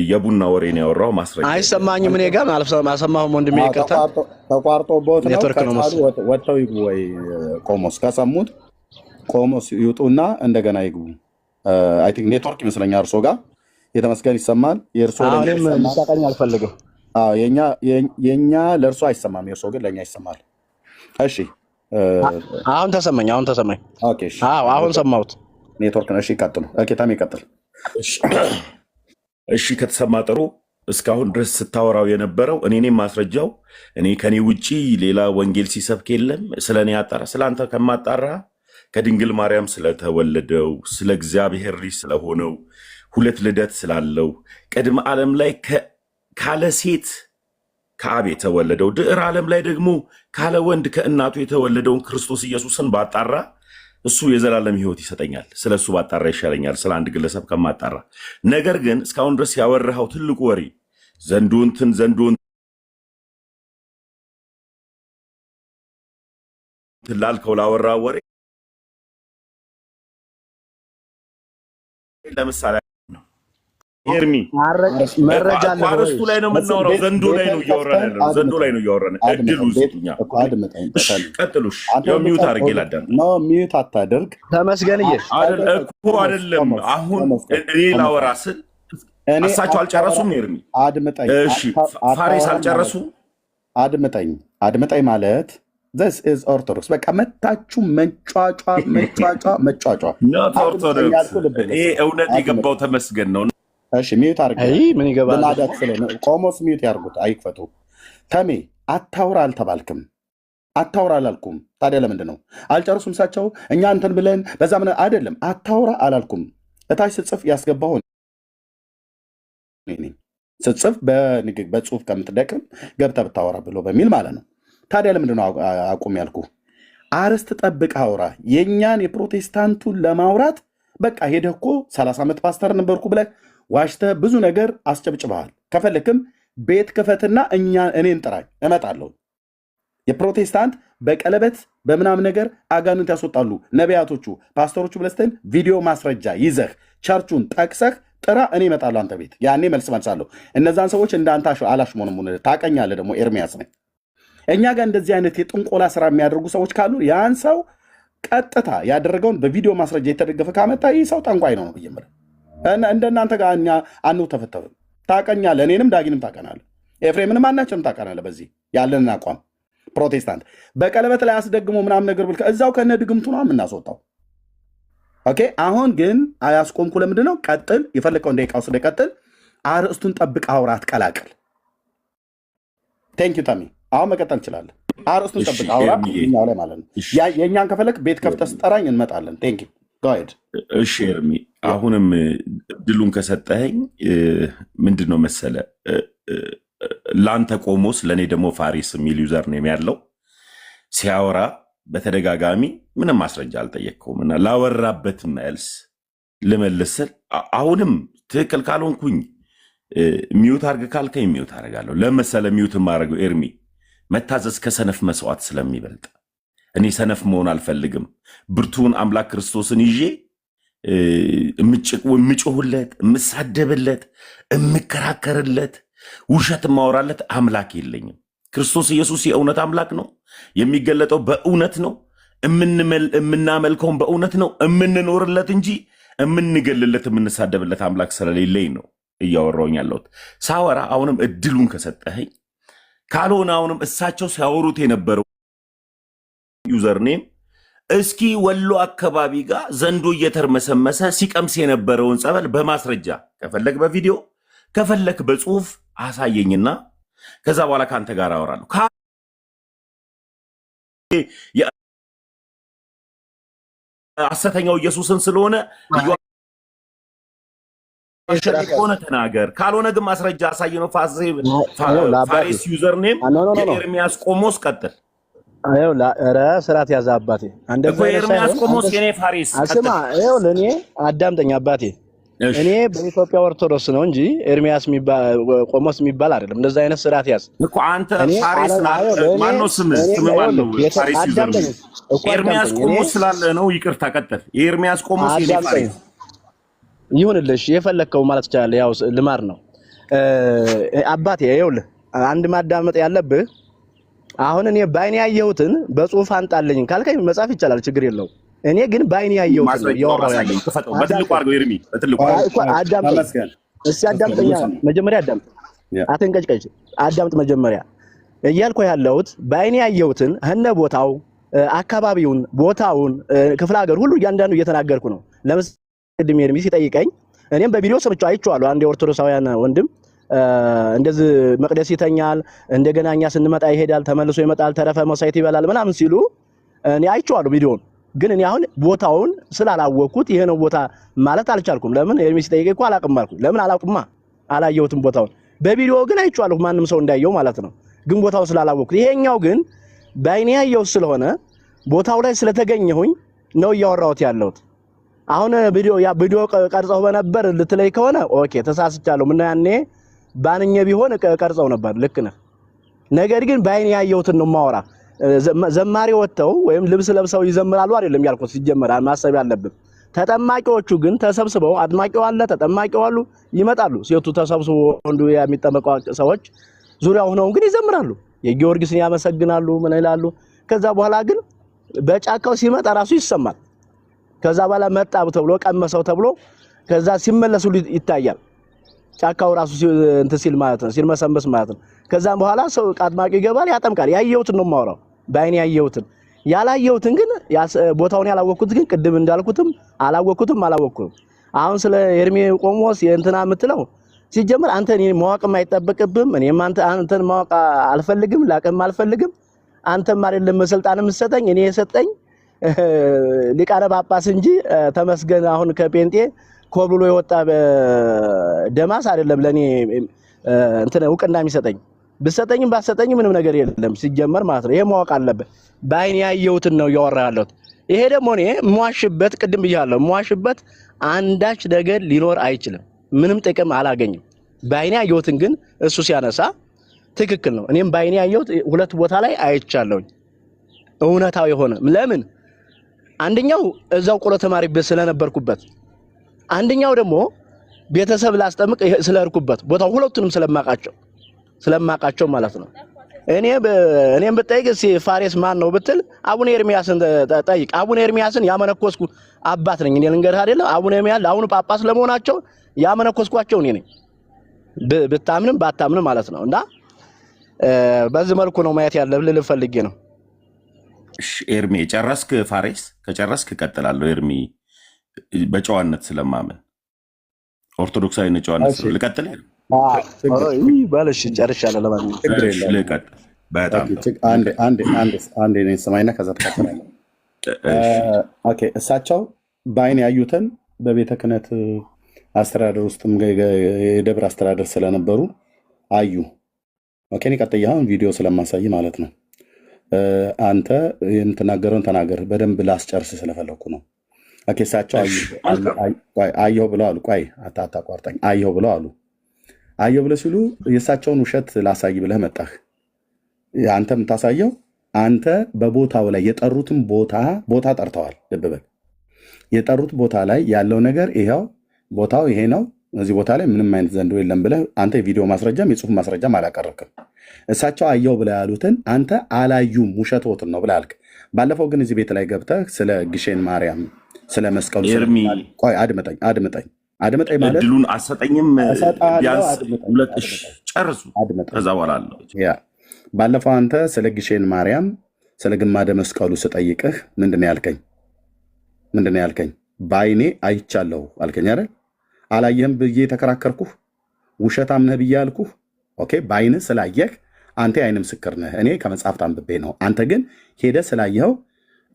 የቡና ወሬ ነው ያወራው። ማስረጃ አይሰማኝም እኔ ጋር አልሰማሁም ወንድሜ፣ ይቅርታ ተቋርጦበት ነው። ኔትወርክ ነው መሰለኝ። ወጥተው ይግቡ ወይ ቆሞስ ከሰሙት ቆሞስ ይውጡና እንደገና ይግቡ። አይ ቲንክ ኔትወርክ ይመስለኛል እርሶ ጋር የተመስገን ይሰማል። የእርሶ እኔም እንድታቀኝ አልፈልግም። የኛ ለእርሶ አይሰማም፣ የእርሶ ግን ለእኛ ይሰማል። እሺ አሁን ተሰማኝ። ኦኬ እሺ አሁን ሰማሁት። ኔትወርክ ነው። እሺ ቀጥሉ። ታሜ ቀጥል። እሺ ከተሰማ ጥሩ። እስካሁን ድረስ ስታወራው የነበረው እኔም ማስረጃው እኔ ከኔ ውጪ ሌላ ወንጌል ሲሰብክ የለም። ስለኔ ያጣራ ስላንተ ከማጣራ ከድንግል ማርያም ስለተወለደው ስለ እግዚአብሔር ልጅ ስለሆነው ሁለት ልደት ስላለው ቅድመ ዓለም ላይ ካለ ሴት ከአብ የተወለደው ድዕር ዓለም ላይ ደግሞ ካለ ወንድ ከእናቱ የተወለደውን ክርስቶስ ኢየሱስን ባጣራ እሱ የዘላለም ሕይወት ይሰጠኛል። ስለ እሱ ባጣራ ይሻለኛል ስለ አንድ ግለሰብ ከማጣራ። ነገር ግን እስካሁን ድረስ ያወራኸው ትልቁ ወሬ ዘንዶን ላልከው ላወራው ወሬ ለምሳሌ ኤርሚ መረጃ አረስቱ ላይ ነው የምናወራው። ዘንዶ ላይ ነው እያወራን እድሉ ስጡኛ። ቀጥሉሽ። ያው ሚዩት አድርጌ ላዳም ነው። ሚዩት አታደርግ ተመስገንዬ እኮ አይደለም። አሁን እኔ ላወራ ስል እሳቸው አልጨረሱም። ኤርሚ አድምጠኝ። እሺ ፋሪስ አልጨረሱ። አድምጠኝ ማለት this is ኦርቶዶክስ። በቃ መታችሁ መንጫጫ ኖት ኦርቶዶክስ። ይሄ እውነት የገባው ተመስገን ነው። እሺ ሚዩት አድርገህ ምን ይገባል? ለማዳት ስለነ ቆሞስ ሚዩት ያርጉት፣ አይክፈቱ። ተሜ አታውራ አልተባልክም፣ አታውራ አላልኩም። ታዲያ ለምንድን ነው አልጨርሱም? እሳቸው እኛ እንትን ብለን በዛ ምን አይደለም። አታውራ አላልኩም። እታች ስጽፍ ያስገባው እኔ ስጽፍ በጽሁፍ ከምትደቅም ገብተህ ብታወራ ብሎ በሚል ማለት ነው። ታዲያ ለምንድን ነው አቁም ያልኩ? አርስት ጠብቅ አውራ። የእኛን የፕሮቴስታንቱን ለማውራት በቃ ሄደህ እኮ 30 ዓመት ፓስተር ነበርኩ ብለህ ዋሽተህ ብዙ ነገር አስጨብጭበሃል። ከፈለክም ቤት ክፈትና እኔን ጥራኝ፣ እመጣለሁ። የፕሮቴስታንት በቀለበት በምናምን ነገር አጋንንት ያስወጣሉ ነቢያቶቹ፣ ፓስተሮቹ ብለስተን ቪዲዮ ማስረጃ ይዘህ ቸርቹን ጠቅሰህ ጥራ፣ እኔ እመጣለሁ አንተ ቤት። ያኔ መልሳለሁ። እነዛን ሰዎች እንዳንተ አላሽሞንም ታቀኛለህ። ደግሞ ኤርሚያስ ነኝ። እኛ ጋር እንደዚህ አይነት የጥንቆላ ስራ የሚያደርጉ ሰዎች ካሉ ያን ሰው ቀጥታ ያደረገውን በቪዲዮ ማስረጃ የተደገፈ ካመጣ ይህ ሰው ጠንቋይ ነው ብዬ የምልህ። እንደናንተ ጋር እኛ አንተፈተፍም። ታቀኛለህ፣ እኔንም ዳጊንም ታቀናለህ፣ ኤፍሬምንም አናችንም ታቀናለህ። በዚህ ያለንን አቋም ፕሮቴስታንት በቀለበት ላይ አስደግሞ ምናምን ነገር ብል እዛው ከነ ድግምቱ ነው የምናስወጣው። ኦኬ አሁን ግን አያስቆምኩ። ለምንድን ነው? ቀጥል፣ የፈለከውን ደቂቃ ውስጥ ቀጥል። አርእስቱን ጠብቅ፣ አውራ፣ አትቀላቅል። ቴንክ ዩ ታሚ። አሁን መቀጠል እንችላለን። አርእስቱን ጠብቅ፣ አውራ ላይ ማለት ነው። የእኛን ከፈለክ ቤት ከፍተህ ስጠራኝ እንመጣለን። ቴንክ ዩ ጎሄድ። እሺ ኤርሚ፣ አሁንም ድሉን ከሰጠኸኝ ምንድን ነው መሰለ ለአንተ ቆሞስ ለእኔ ደግሞ ፋሪስ የሚል ዩዘር ኔም ያለው ሲያወራ በተደጋጋሚ ምንም ማስረጃ አልጠየቅከውም እና ላወራበት መልስ ልመልስ ስል አሁንም ትክክል ካልሆንኩኝ ሚዩት አድርግ ካልከኝ ሚዩት አደርጋለሁ። ለመሰለ ሚዩት የማደርገው ኤርሚ መታዘዝ ከሰነፍ መስዋዕት ስለሚበልጥ እኔ ሰነፍ መሆን አልፈልግም። ብርቱን አምላክ ክርስቶስን ይዤ የምጮህለት፣ የምሳደብለት፣ የምከራከርለት ውሸት የማወራለት አምላክ የለኝም። ክርስቶስ ኢየሱስ የእውነት አምላክ ነው። የሚገለጠው በእውነት ነው። የምናመልከውን በእውነት ነው። የምንኖርለት እንጂ የምንገልለት የምንሳደብለት አምላክ ስለሌለኝ ነው እያወራሁኝ ያለሁት። ሳወራ አሁንም እድሉን ከሰጠኸኝ፣ ካልሆነ አሁንም እሳቸው ሲያወሩት የነበረው ዩዘርኔም እስኪ ወሎ አካባቢ ጋር ዘንዶ እየተርመሰመሰ ሲቀምስ የነበረውን ጸበል በማስረጃ ከፈለክ በቪዲዮ ከፈለክ በጽሁፍ አሳየኝና ከዛ በኋላ ከአንተ ጋር አወራለሁ። ሐሰተኛው ኢየሱስን ስለሆነ ሆነ ተናገር፣ ካልሆነ ግን ማስረጃ አሳይ ነው። ፋሪስ ዩዘርኔም የኤርሚያስ ቆሞስ ቀጥል። ኧረ ስርዓት ያዘ አባቴ። ኤርሚያስ ቆሞስ የኔ ፋሪስ አስማ ለእኔ አዳምጠኝ አባቴ። እኔ በኢትዮጵያ ኦርቶዶክስ ነው እንጂ ኤርሚያስ ቆሞስ የሚባል አይደለም። እንደዛ አይነት ስርዓት ያዝ እኮ አንተ። ፋሪስ ማነው ስምህ? ስምህ ማነው? ፋሪስ ዩዘርኔም ኤርሚያስ ቆሞስ ስላለ ነው። ይቅርታ ቀጥል። የኤርሚያስ ቆሞስ የኔ ፋሪስ ይሁንልሽ፣ የፈለከው ማለት ይችላል። ያው ልማር ነው አባቴ። ይኸውልህ አንድ ማዳመጥ ያለብህ አሁን እኔ ባይኔ ያየሁትን በጽሁፍ አንጣልኝ ካልከኝ መጻፍ ይቻላል፣ ችግር የለው። እኔ ግን ባይኔ ያየሁትን ያወራው ያለው በትልቁ አድርገው ኤርሚ፣ በትልቁ እስኪ አዳምጠኛ መጀመሪያ አዳምጥ፣ አትንቀጭቀጭ፣ አዳምጥ መጀመሪያ። እያልኩ ያለሁት ባይኔ ያየሁትን እነ ቦታው፣ አካባቢውን፣ ቦታውን፣ ክፍለ ሀገር ሁሉ እያንዳንዱ እየተናገርኩ ነው። ለምሳሌ ቅድም ኤርሚ ሲጠይቀኝ እኔም በቪዲዮ ሰምቼው አይቼዋለሁ። አንድ የኦርቶዶክሳውያን ወንድም እንደዚህ መቅደስ ይተኛል፣ እንደገና እኛ ስንመጣ ይሄዳል፣ ተመልሶ ይመጣል፣ ተረፈ መሳይት ይበላል ምናምን ሲሉ እኔ አይቼዋለሁ ቪዲዮውን። ግን እኔ አሁን ቦታውን ስላላወቅኩት ይሄ ነው ቦታ ማለት አልቻልኩም። ለምን ኤርሚ ሲጠይቀኝ እኮ አላውቅም አልኩኝ። ለምን አላውቅማ፣ አላየሁትም ቦታውን። በቪዲዮ ግን አይቼዋለሁ፣ ማንም ሰው እንዳየው ማለት ነው። ግን ቦታውን ስላላወቅኩት፣ ይሄኛው ግን በአይኔ ያየሁት ስለሆነ ቦታው ላይ ስለተገኘሁኝ ነው እያወራሁት ያለሁት። አሁን ቪዲዮ ቀርጸው በነበር ልትለይ ከሆነ ኦኬ ተሳስቻለሁ። ምን ያኔ ባንኘ ቢሆን ቀርጸው ነበር፣ ልክ ነህ። ነገር ግን በአይኔ ያየሁትን ነው ማወራ። ዘማሪ ወጥተው ወይም ልብስ ለብሰው ይዘምራሉ አይደለም ያልኩት። ሲጀመር ማሰብ ያለብን ተጠማቂዎቹ ግን ተሰብስበው፣ አጥማቂው አለ፣ ተጠማቂው አሉ፣ ይመጣሉ። ሴቱ ተሰብስቦ ወንዱ የሚጠመቀው ሰዎች ዙሪያው ሆነው ግን ይዘምራሉ፣ የጊዮርጊስን ያመሰግናሉ፣ ምን ይላሉ። ከዛ በኋላ ግን በጫካው ሲመጣ ራሱ ይሰማል። ከዛ በኋላ መጣ ተብሎ ቀመሰው ተብሎ ከዛ ሲመለሱ ይታያል። ጫካው ራሱ እንትን ሲል ማለት ነው፣ ሲልመሰመስ ማለት ነው። ከዛም በኋላ ሰው አጥማቂው ይገባል፣ ያጠምቃል። ያየሁትን ነው የማወራው፣ በአይኔ ያየሁትን። ያላየሁትን ግን ቦታውን ያላወቅኩት ግን ቅድም እንዳልኩትም አላወቅኩትም። አሁን ስለ ኤርሚ ቆሞስ የእንትና የምትለው ሲጀምር አንተ እኔን ማወቅም አይጠበቅብም። እኔም አንተን ማወቅ አልፈልግም፣ ላቅም አልፈልግም። አንተም አይደለም ስልጣንም ሰጠኝ፣ እኔ የሰጠኝ ሊቃነ ጳጳስ እንጂ ተመስገን አሁን ከጴንጤ ኮብሎ የወጣ ደማስ አይደለም ለኔ እንትን እውቅና የሚሰጠኝ። ብሰጠኝም ባሰጠኝም ምንም ነገር የለም ሲጀመር ማለት ነው። ይሄ ማወቅ አለበት። በአይኔ ያየሁትን ነው እያወራ ያለሁት። ይሄ ደግሞ እኔ የምዋሽበት ቅድም ብያለሁ፣ የምዋሽበት አንዳች ነገር ሊኖር አይችልም። ምንም ጥቅም አላገኝም። በአይኔ ያየሁትን ግን እሱ ሲያነሳ ትክክል ነው። እኔም በአይኔ ያየሁት ሁለት ቦታ ላይ አይቻለሁኝ፣ እውነታው የሆነ ለምን አንደኛው እዛው ቆሎ ተማሪበት ስለነበርኩበት፣ አንደኛው ደግሞ ቤተሰብ ላስጠምቅ ስለርኩበት ቦታው ሁለቱንም ስለማቃቸው ማለት ነው። እኔም ብጠይቅ ፋሬስ ማን ነው ብትል አቡነ ኤርሚያስን ጠይቅ። አቡነ ኤርሚያስን ያመነኮስኩ አባት ነኝ እኔ። ልንገርህ አይደለም አቡነ ኤርሚያስ አሁን ጳጳስ ለመሆናቸው ያመነኮስኳቸው እኔ ነኝ፣ ብታምንም ባታምንም ማለት ነው። እና በዚህ መልኩ ነው ማየት ያለብህ ልፈልጌ ነው። ኤርሚ ጨረስክ? ፋሬስ ከጨረስክ እቀጥላለሁ። ኤርሚ በጨዋነት ስለማመን ኦርቶዶክሳዊ ጨዋነት ልቀጥል? ባለሽ ጨርሻለሁ። ለማንኛውም ልቀጥል። በጣም አንድ ሰማይና ከዛ ተከተላለሁ። ኦኬ እሳቸው በአይን ያዩትን በቤተ ክህነት አስተዳደር ውስጥም የደብር አስተዳደር ስለነበሩ አዩ። ኦኬ ቀጥያ ቪዲዮ ስለማሳይ ማለት ነው። አንተ የምትናገረውን ተናገር፣ በደንብ ላስጨርስ ስለፈለኩ ነው። ኦኬ እሳቸው አየሁ ብለው አሉ። ቆይ አታቋርጠኝ። አየሁ ብለው አሉ። አየሁ ብለው ሲሉ የእሳቸውን ውሸት ላሳይ ብለህ መጣህ። አንተ የምታሳየው አንተ በቦታው ላይ የጠሩትን ቦታ ጠርተዋል። ልብ በል። የጠሩት ቦታ ላይ ያለው ነገር ይሄው ቦታው ይሄ ነው፣ እዚህ ቦታ ላይ ምንም አይነት ዘንዶ የለም ብለህ አንተ የቪዲዮ ማስረጃም የጽሁፍ ማስረጃም አላቀረብክም። እሳቸው አየው ብለህ ያሉትን አንተ አላዩም ውሸትዎትን ነው ብለህ አልክ። ባለፈው ግን እዚህ ቤት ላይ ገብተህ ስለ ግሼን ማርያም ስለ መስቀሉ ቆይ አድምጠኝ ማለት እድሉን አሰጠኝም። ቢያንስ ሁለት ጨርሱ ከዛ በኋላ አለው። ባለፈው አንተ ስለ ግሼን ማርያም ስለ ግማደ መስቀሉ ስጠይቅህ ምንድን ነው ያልከኝ? በአይኔ አይቻለሁ አልከኝ አይደል? አላየህም ብዬ ተከራከርኩህ። ውሸታም ነህ ብዬ አልኩህ። ኦኬ፣ በአይንህ ስላየህ አንተ የአይን ምስክር ነህ። እኔ ከመጽሐፍት አንብቤ ነው። አንተ ግን ሄደህ ስላየኸው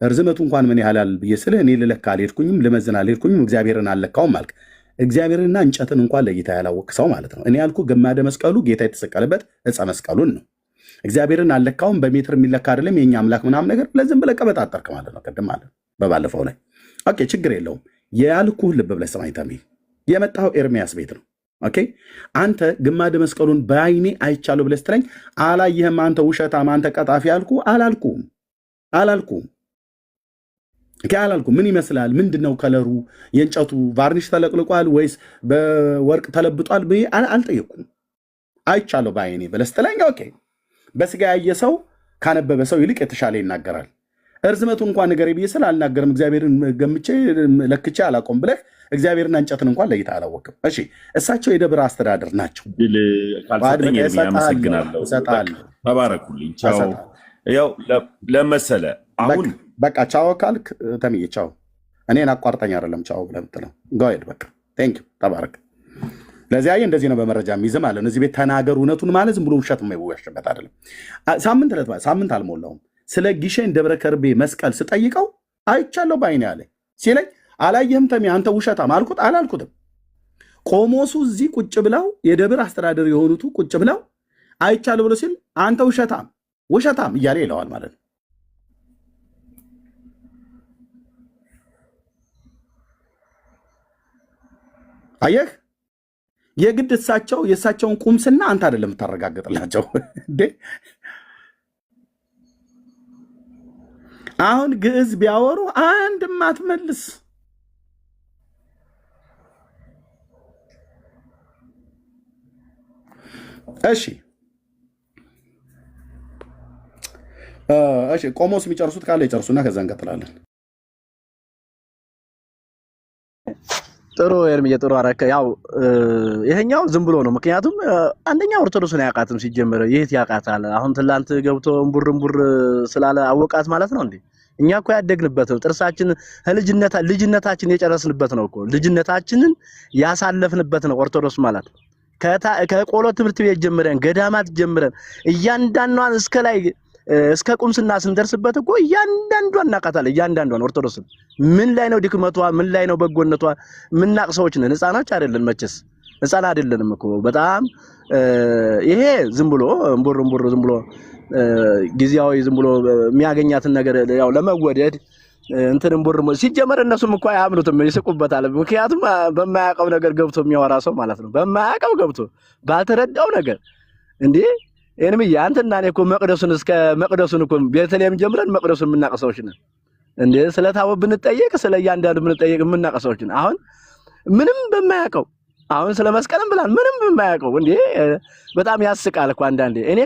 እርዝመቱ እንኳን ምን ያህላል ብዬ ስልህ እኔ ልለካ አልሄድኩኝም፣ ልመዝን አልሄድኩኝም፣ እግዚአብሔርን አልለካውም አልክ። እግዚአብሔርና እንጨትን እንኳን ለይታ ያላወቅ ሰው ማለት ነው። እኔ ያልኩህ ግማደ መስቀሉ ጌታ የተሰቀለበት ዕፀ መስቀሉን ነው። እግዚአብሔርን አልለካውም፣ በሜትር የሚለካ አይደለም የኛ አምላክ ምናምን ነገር ለዝም ብለህ ቀበጣጠርክ ማለት ነው። ቅድም ማለት በባለፈው ላይ ኦኬ፣ ችግር የለውም። ያልኩህ ልብ ብለህ ሰማኝ ተሜ። የመጣኸው ኤርሚያስ ቤት ነው። ኦኬ፣ አንተ ግማደ መስቀሉን በአይኔ አይቻለሁ ብለህ ስትለኝ አላየህም፣ አንተ ውሸታም፣ አንተ ቀጣፊ አልኩህ። አላልኩም። ምን ይመስላል? ምንድነው ከለሩ? የእንጨቱ ቫርኒሽ ተለቅልቋል ወይስ በወርቅ ተለብጧል ብዬ አልጠየኩም። አይቻለሁ በአይኔ ብለህ ስትለኝ ኦኬ፣ በስጋ ያየ ሰው ካነበበ ሰው ይልቅ የተሻለ ይናገራል። እርዝመቱ እንኳን ንገረኝ ብዬ ስል አልናገርም፣ እግዚአብሔርን ገምቼ ለክቼ አላቆም ብለህ እግዚአብሔርና እንጨትን እንኳን ለይተህ አላወቅም። እሺ፣ እሳቸው የደብረ አስተዳደር ናቸው። አመሰግናለሁ። ተባረኩልኝ። ቻው። ያው ለመሰለ አሁን በቃ ቻው ካልክ ተምዬ ቻው። እኔን አቋርጠኝ አይደለም ቻው ብለህ የምትለው ጎሄድ በቃ ቴንክ ዩ ተባረክ። ለዚያ እንደዚህ ነው በመረጃ የሚይዝም አለ። እዚህ ቤት ተናገር እውነቱን ማለት ዝም ብሎ ውሸት የማይዋሽበት አይደለም። ሳምንት አልሞላውም ስለ ግሼን ደብረ ከርቤ መስቀል ስጠይቀው አይቻለሁ በአይኔ አለ ሲለኝ አላየህም ተሜ አንተ ውሸታም አልኩት። አላልኩትም። ቆሞሱ እዚህ ቁጭ ብለው የደብር አስተዳደር የሆኑቱ ቁጭ ብለው አይቻለሁ ብሎ ሲል አንተ ውሸታም እያለ ይለዋል ማለት ነው። አየህ፣ የግድ የእሳቸውን ቁምስና አንተ አይደለም የምታረጋግጥላቸው እንዴ? አሁን ግዕዝ ቢያወሩ አንድም አትመልስ። እሺ ቆሞስ የሚጨርሱት ካለ ይጨርሱና ከዛ እንቀጥላለን። ጥሩ ኤርምዬ፣ ጥሩ አረከ። ያው ይሄኛው ዝም ብሎ ነው። ምክንያቱም አንደኛ ኦርቶዶክስን ያውቃትም ሲጀመር ይሄት ያውቃታል። አሁን ትላንት ገብቶ እምቡር ስላለ አወቃት ማለት ነው እንዴ? እኛ እኮ ያደግንበት ነው። ጥርሳችን ልጅነታችን የጨረስንበት ነው እኮ ልጅነታችንን ያሳለፍንበት ነው ኦርቶዶክስ ማለት። ከቆሎ ትምህርት ቤት ጀምረን ገዳማት ጀምረን እያንዳንዷን እስከ ቁምስና ስንደርስበት እኮ እያንዳንዷን እናውቃታለን። እያንዳንዷን ኦርቶዶክስን ምን ላይ ነው ድክመቷ፣ ምን ላይ ነው በጎነቷ ምናቅ ሰዎች ነን። ህፃናች አይደለን መቼስ፣ ህፃን አይደለንም እኮ በጣም ይሄ ዝም ብሎ እምቡር ዝም ብሎ ጊዜያዊ ዝም ብሎ የሚያገኛትን ነገር ያው ለመወደድ እንትን እምቡር ሲጀመር እነሱም እኮ አያምኑትም፣ ይስቁበታል። ምክንያቱም በማያውቀው ነገር ገብቶ የሚያወራ ሰው ማለት ነው። በማያውቀው ገብቶ ባልተረዳው ነገር እንዴ ኤርምዬ አንተና እኔ እኮ መቅደሱን እኮ ቤተልሔም ጀምረን መቅደሱን የምናውቅ ሰዎች ነን እንዴ። ስለታወብ ብንጠየቅ ስለ እያንዳንዱ ብንጠየቅ የምናውቅ ሰዎች ነን። አሁን ምንም በማያውቀው አሁን ስለ መስቀልም ብላን ምንም በማያውቀው እንዴ በጣም ያስቃል እኮ አንዳንዴ። እኔ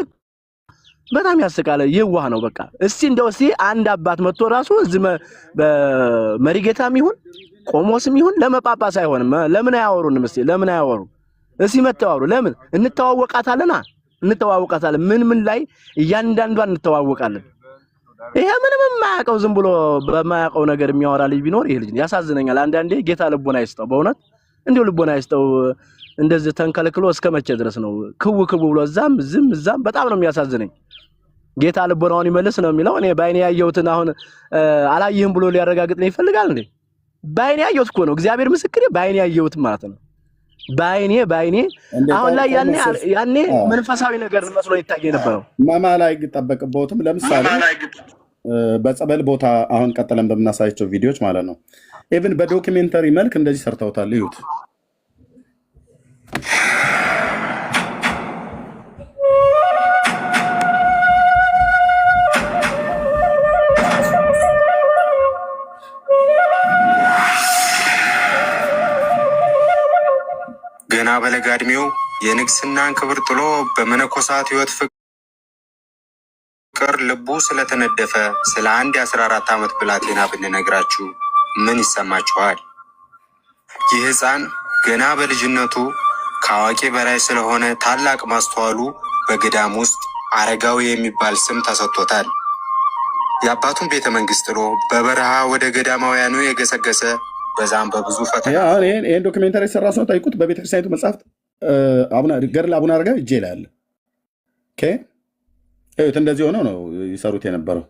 በጣም ያስቃል። ይዋህ ነው በቃ። እንደው አንድ አባት መጥቶ ራሱ እዚህ በመሪጌታም ይሁን ቆሞስም ይሁን ለመጳጳስ አይሆንም። ለምን አያወሩንም? ለምን አያወሩ? መተዋወሩ ለምን እንተዋወቃታለን። ምን ላይ እያንዳንዷን እንተዋወቃለን። ይሄ ምንም የማያውቀው ዝም ብሎ በማያውቀው ነገር የሚያወራ ልጅ ቢኖር ይሄ ልጅ ያሳዝነኛል። አንዳንዴ ጌታ ልቦና ይስጠው፣ በእውነት እንዲሁ ልቦና ይስጠው። እንደዚህ ተንከልክሎ እስከመቼ ድረስ ነው ክው ብሎ እዛም በጣም ነው የሚያሳዝነኝ። ጌታ ልቦናውን ይመልስ ነው የሚለው። እኔ ባይኔ ያየሁትን አሁን አላየህም ብሎ ሊያረጋግጥ ይፈልጋል እንዴ? ባይኔ ያየሁት እኮ ነው፣ እግዚአብሔር ምስክሬ፣ ባይኔ ያየሁት ማለት ነው። ባይኔ አሁን ላይ ያኔ መንፈሳዊ ነገር መስሎ ይታይ ነበረው። ማማ ላይ ተጠበቅበውትም ለምሳሌ በጸበል ቦታ አሁን ቀጥለን በምናሳያቸው ቪዲዮዎች ማለት ነው ኢቭን በዶክሜንተሪ መልክ እንደዚህ ሰርተውታል። ይሁት በለጋ ዕድሜው የንግስናን ክብር ጥሎ በመነኮሳት ሕይወት ፍቅር ልቡ ስለተነደፈ ስለ አንድ የ14 ዓመት ብላቴና ብንነግራችሁ ምን ይሰማችኋል? ይህ ሕፃን ገና በልጅነቱ ከአዋቂ በላይ ስለሆነ ታላቅ ማስተዋሉ በገዳም ውስጥ አረጋዊ የሚባል ስም ተሰጥቶታል። የአባቱን ቤተ መንግስት ጥሎ በበረሃ ወደ ገዳማውያኑ የገሰገሰ በዛም በብዙ ፈተና ይህን ዶክሜንታሪ የሰራ ሰው ጠይቁት። በቤተክርስቲያኒቱ መጽሐፍት ገድለ አቡነ አረጋዊ እጄ ላይ አለ። እንደዚህ ሆነው ነው ይሰሩት የነበረው።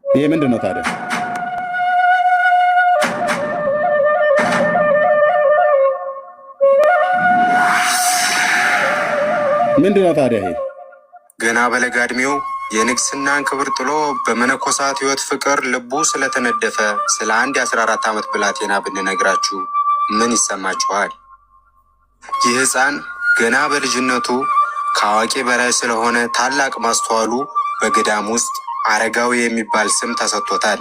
ይሄ ምንድን ነው ታዲያ? ምንድን ነው ታዲያ? ይሄ ገና በለጋ ዕድሜው የንግስናን ክብር ጥሎ በመነኮሳት ሕይወት ፍቅር ልቡ ስለተነደፈ ስለ አንድ የ14 ዓመት ብላቴና ብንነግራችሁ ምን ይሰማችኋል? ይህ ሕፃን ገና በልጅነቱ ከአዋቂ በላይ ስለሆነ ታላቅ ማስተዋሉ በገዳም ውስጥ አረጋዊ የሚባል ስም ተሰጥቶታል።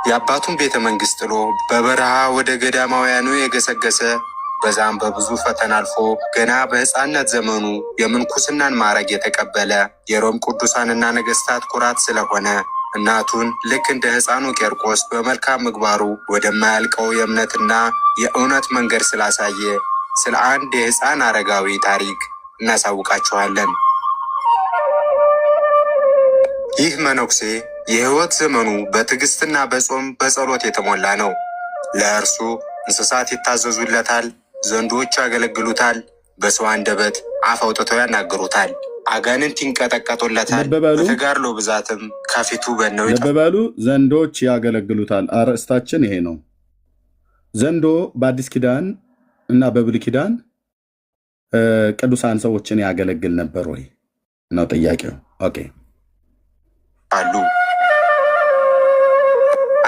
የአባቱን ቤተ መንግስት ጥሎ በበረሃ ወደ ገዳማውያኑ የገሰገሰ በዛም በብዙ ፈተና አልፎ ገና በሕፃንነት ዘመኑ የምንኩስናን ማዕረግ የተቀበለ የሮም ቅዱሳንና ነገስታት ኩራት ስለሆነ እናቱን ልክ እንደ ሕፃኑ ቄርቆስ በመልካም ምግባሩ ወደማያልቀው የእምነትና የእውነት መንገድ ስላሳየ ስለ አንድ የሕፃን አረጋዊ ታሪክ እናሳውቃችኋለን። ይህ መነኩሴ የሕይወት ዘመኑ በትዕግስትና በጾም በጸሎት የተሞላ ነው። ለእርሱ እንስሳት ይታዘዙለታል፣ ዘንዶች ያገለግሉታል፣ በሰው አንደበት አፍ አውጥተው ያናግሩታል፣ አጋንንት ይንቀጠቀጡለታል። በተጋድሎ ብዛትም ከፊቱ በነው ልበበሉ ዘንዶች ያገለግሉታል። አርዕስታችን ይሄ ነው። ዘንዶ በአዲስ ኪዳን እና በብሉይ ኪዳን ቅዱሳን ሰዎችን ያገለግል ነበር ወይ ነው ጥያቄው። ኦኬ አሉ።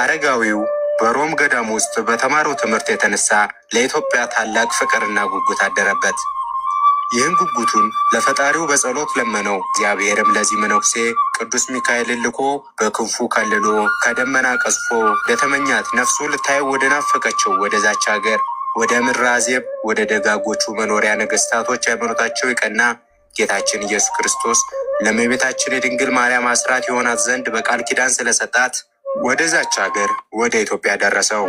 አረጋዊው በሮም ገዳም ውስጥ በተማረው ትምህርት የተነሳ ለኢትዮጵያ ታላቅ ፍቅርና ጉጉት አደረበት። ይህን ጉጉቱን ለፈጣሪው በጸሎት ለመነው። እግዚአብሔርም ለዚህ መነኩሴ ቅዱስ ሚካኤልን ልኮ በክንፉ ከልሎ ከደመና ቀዝፎ ለተመኛት ነፍሱ ልታየው ወደ ናፈቀችው ወደዛች ሀገር ወደ ምድረ አዜብ ወደ ደጋጎቹ መኖሪያ ነገስታቶች ሃይማኖታቸው የቀና ጌታችን ኢየሱስ ክርስቶስ ለእመቤታችን የድንግል ማርያም አስራት የሆናት ዘንድ በቃል ኪዳን ስለሰጣት ወደዛች ሀገር ወደ ኢትዮጵያ ደረሰው።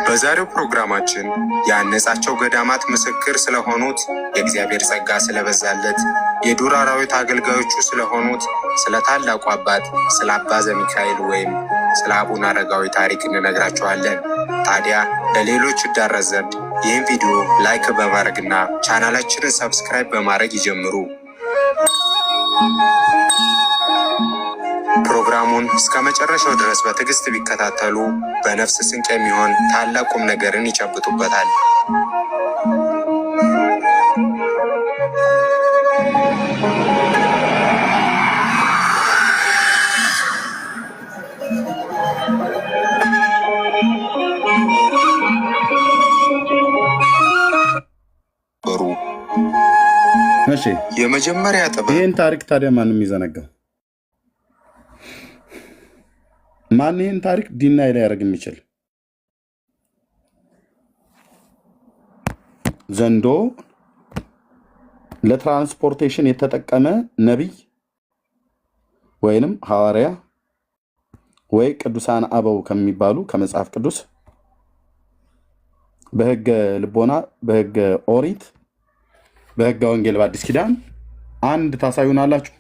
በዛሬው ፕሮግራማችን ያነጻቸው ገዳማት ምስክር ስለሆኑት፣ የእግዚአብሔር ጸጋ ስለበዛለት፣ የዱር አራዊት አገልጋዮቹ ስለሆኑት ስለ ታላቁ አባት ስለ አባ ዘሚካኤል ወይም ስለ አቡነ አረጋዊ ታሪክ እንነግራችኋለን። ታዲያ ለሌሎች ይዳረስ ዘንድ ይህን ቪዲዮ ላይክ በማድረግና ቻናላችንን ሰብስክራይብ በማድረግ ይጀምሩ። ፕሮግራሙን እስከ መጨረሻው ድረስ በትዕግስት ቢከታተሉ በነፍስ ስንቅ የሚሆን ታላቅ ቁም ነገርን ይጨብጡበታል። እሺ፣ የመጀመሪያ ጥበብ። ይህን ታሪክ ታዲያ ማንም ይዘነጋው? ማን ይህን ታሪክ ዲናይ ሊያደርግ የሚችል? ዘንዶ ለትራንስፖርቴሽን የተጠቀመ ነቢይ ወይንም ሐዋርያ ወይ ቅዱሳን አበው ከሚባሉ ከመጽሐፍ ቅዱስ በሕገ ልቦና፣ በሕገ ኦሪት፣ በሕገ ወንጌል በአዲስ ኪዳን አንድ ታሳዩናላችሁ?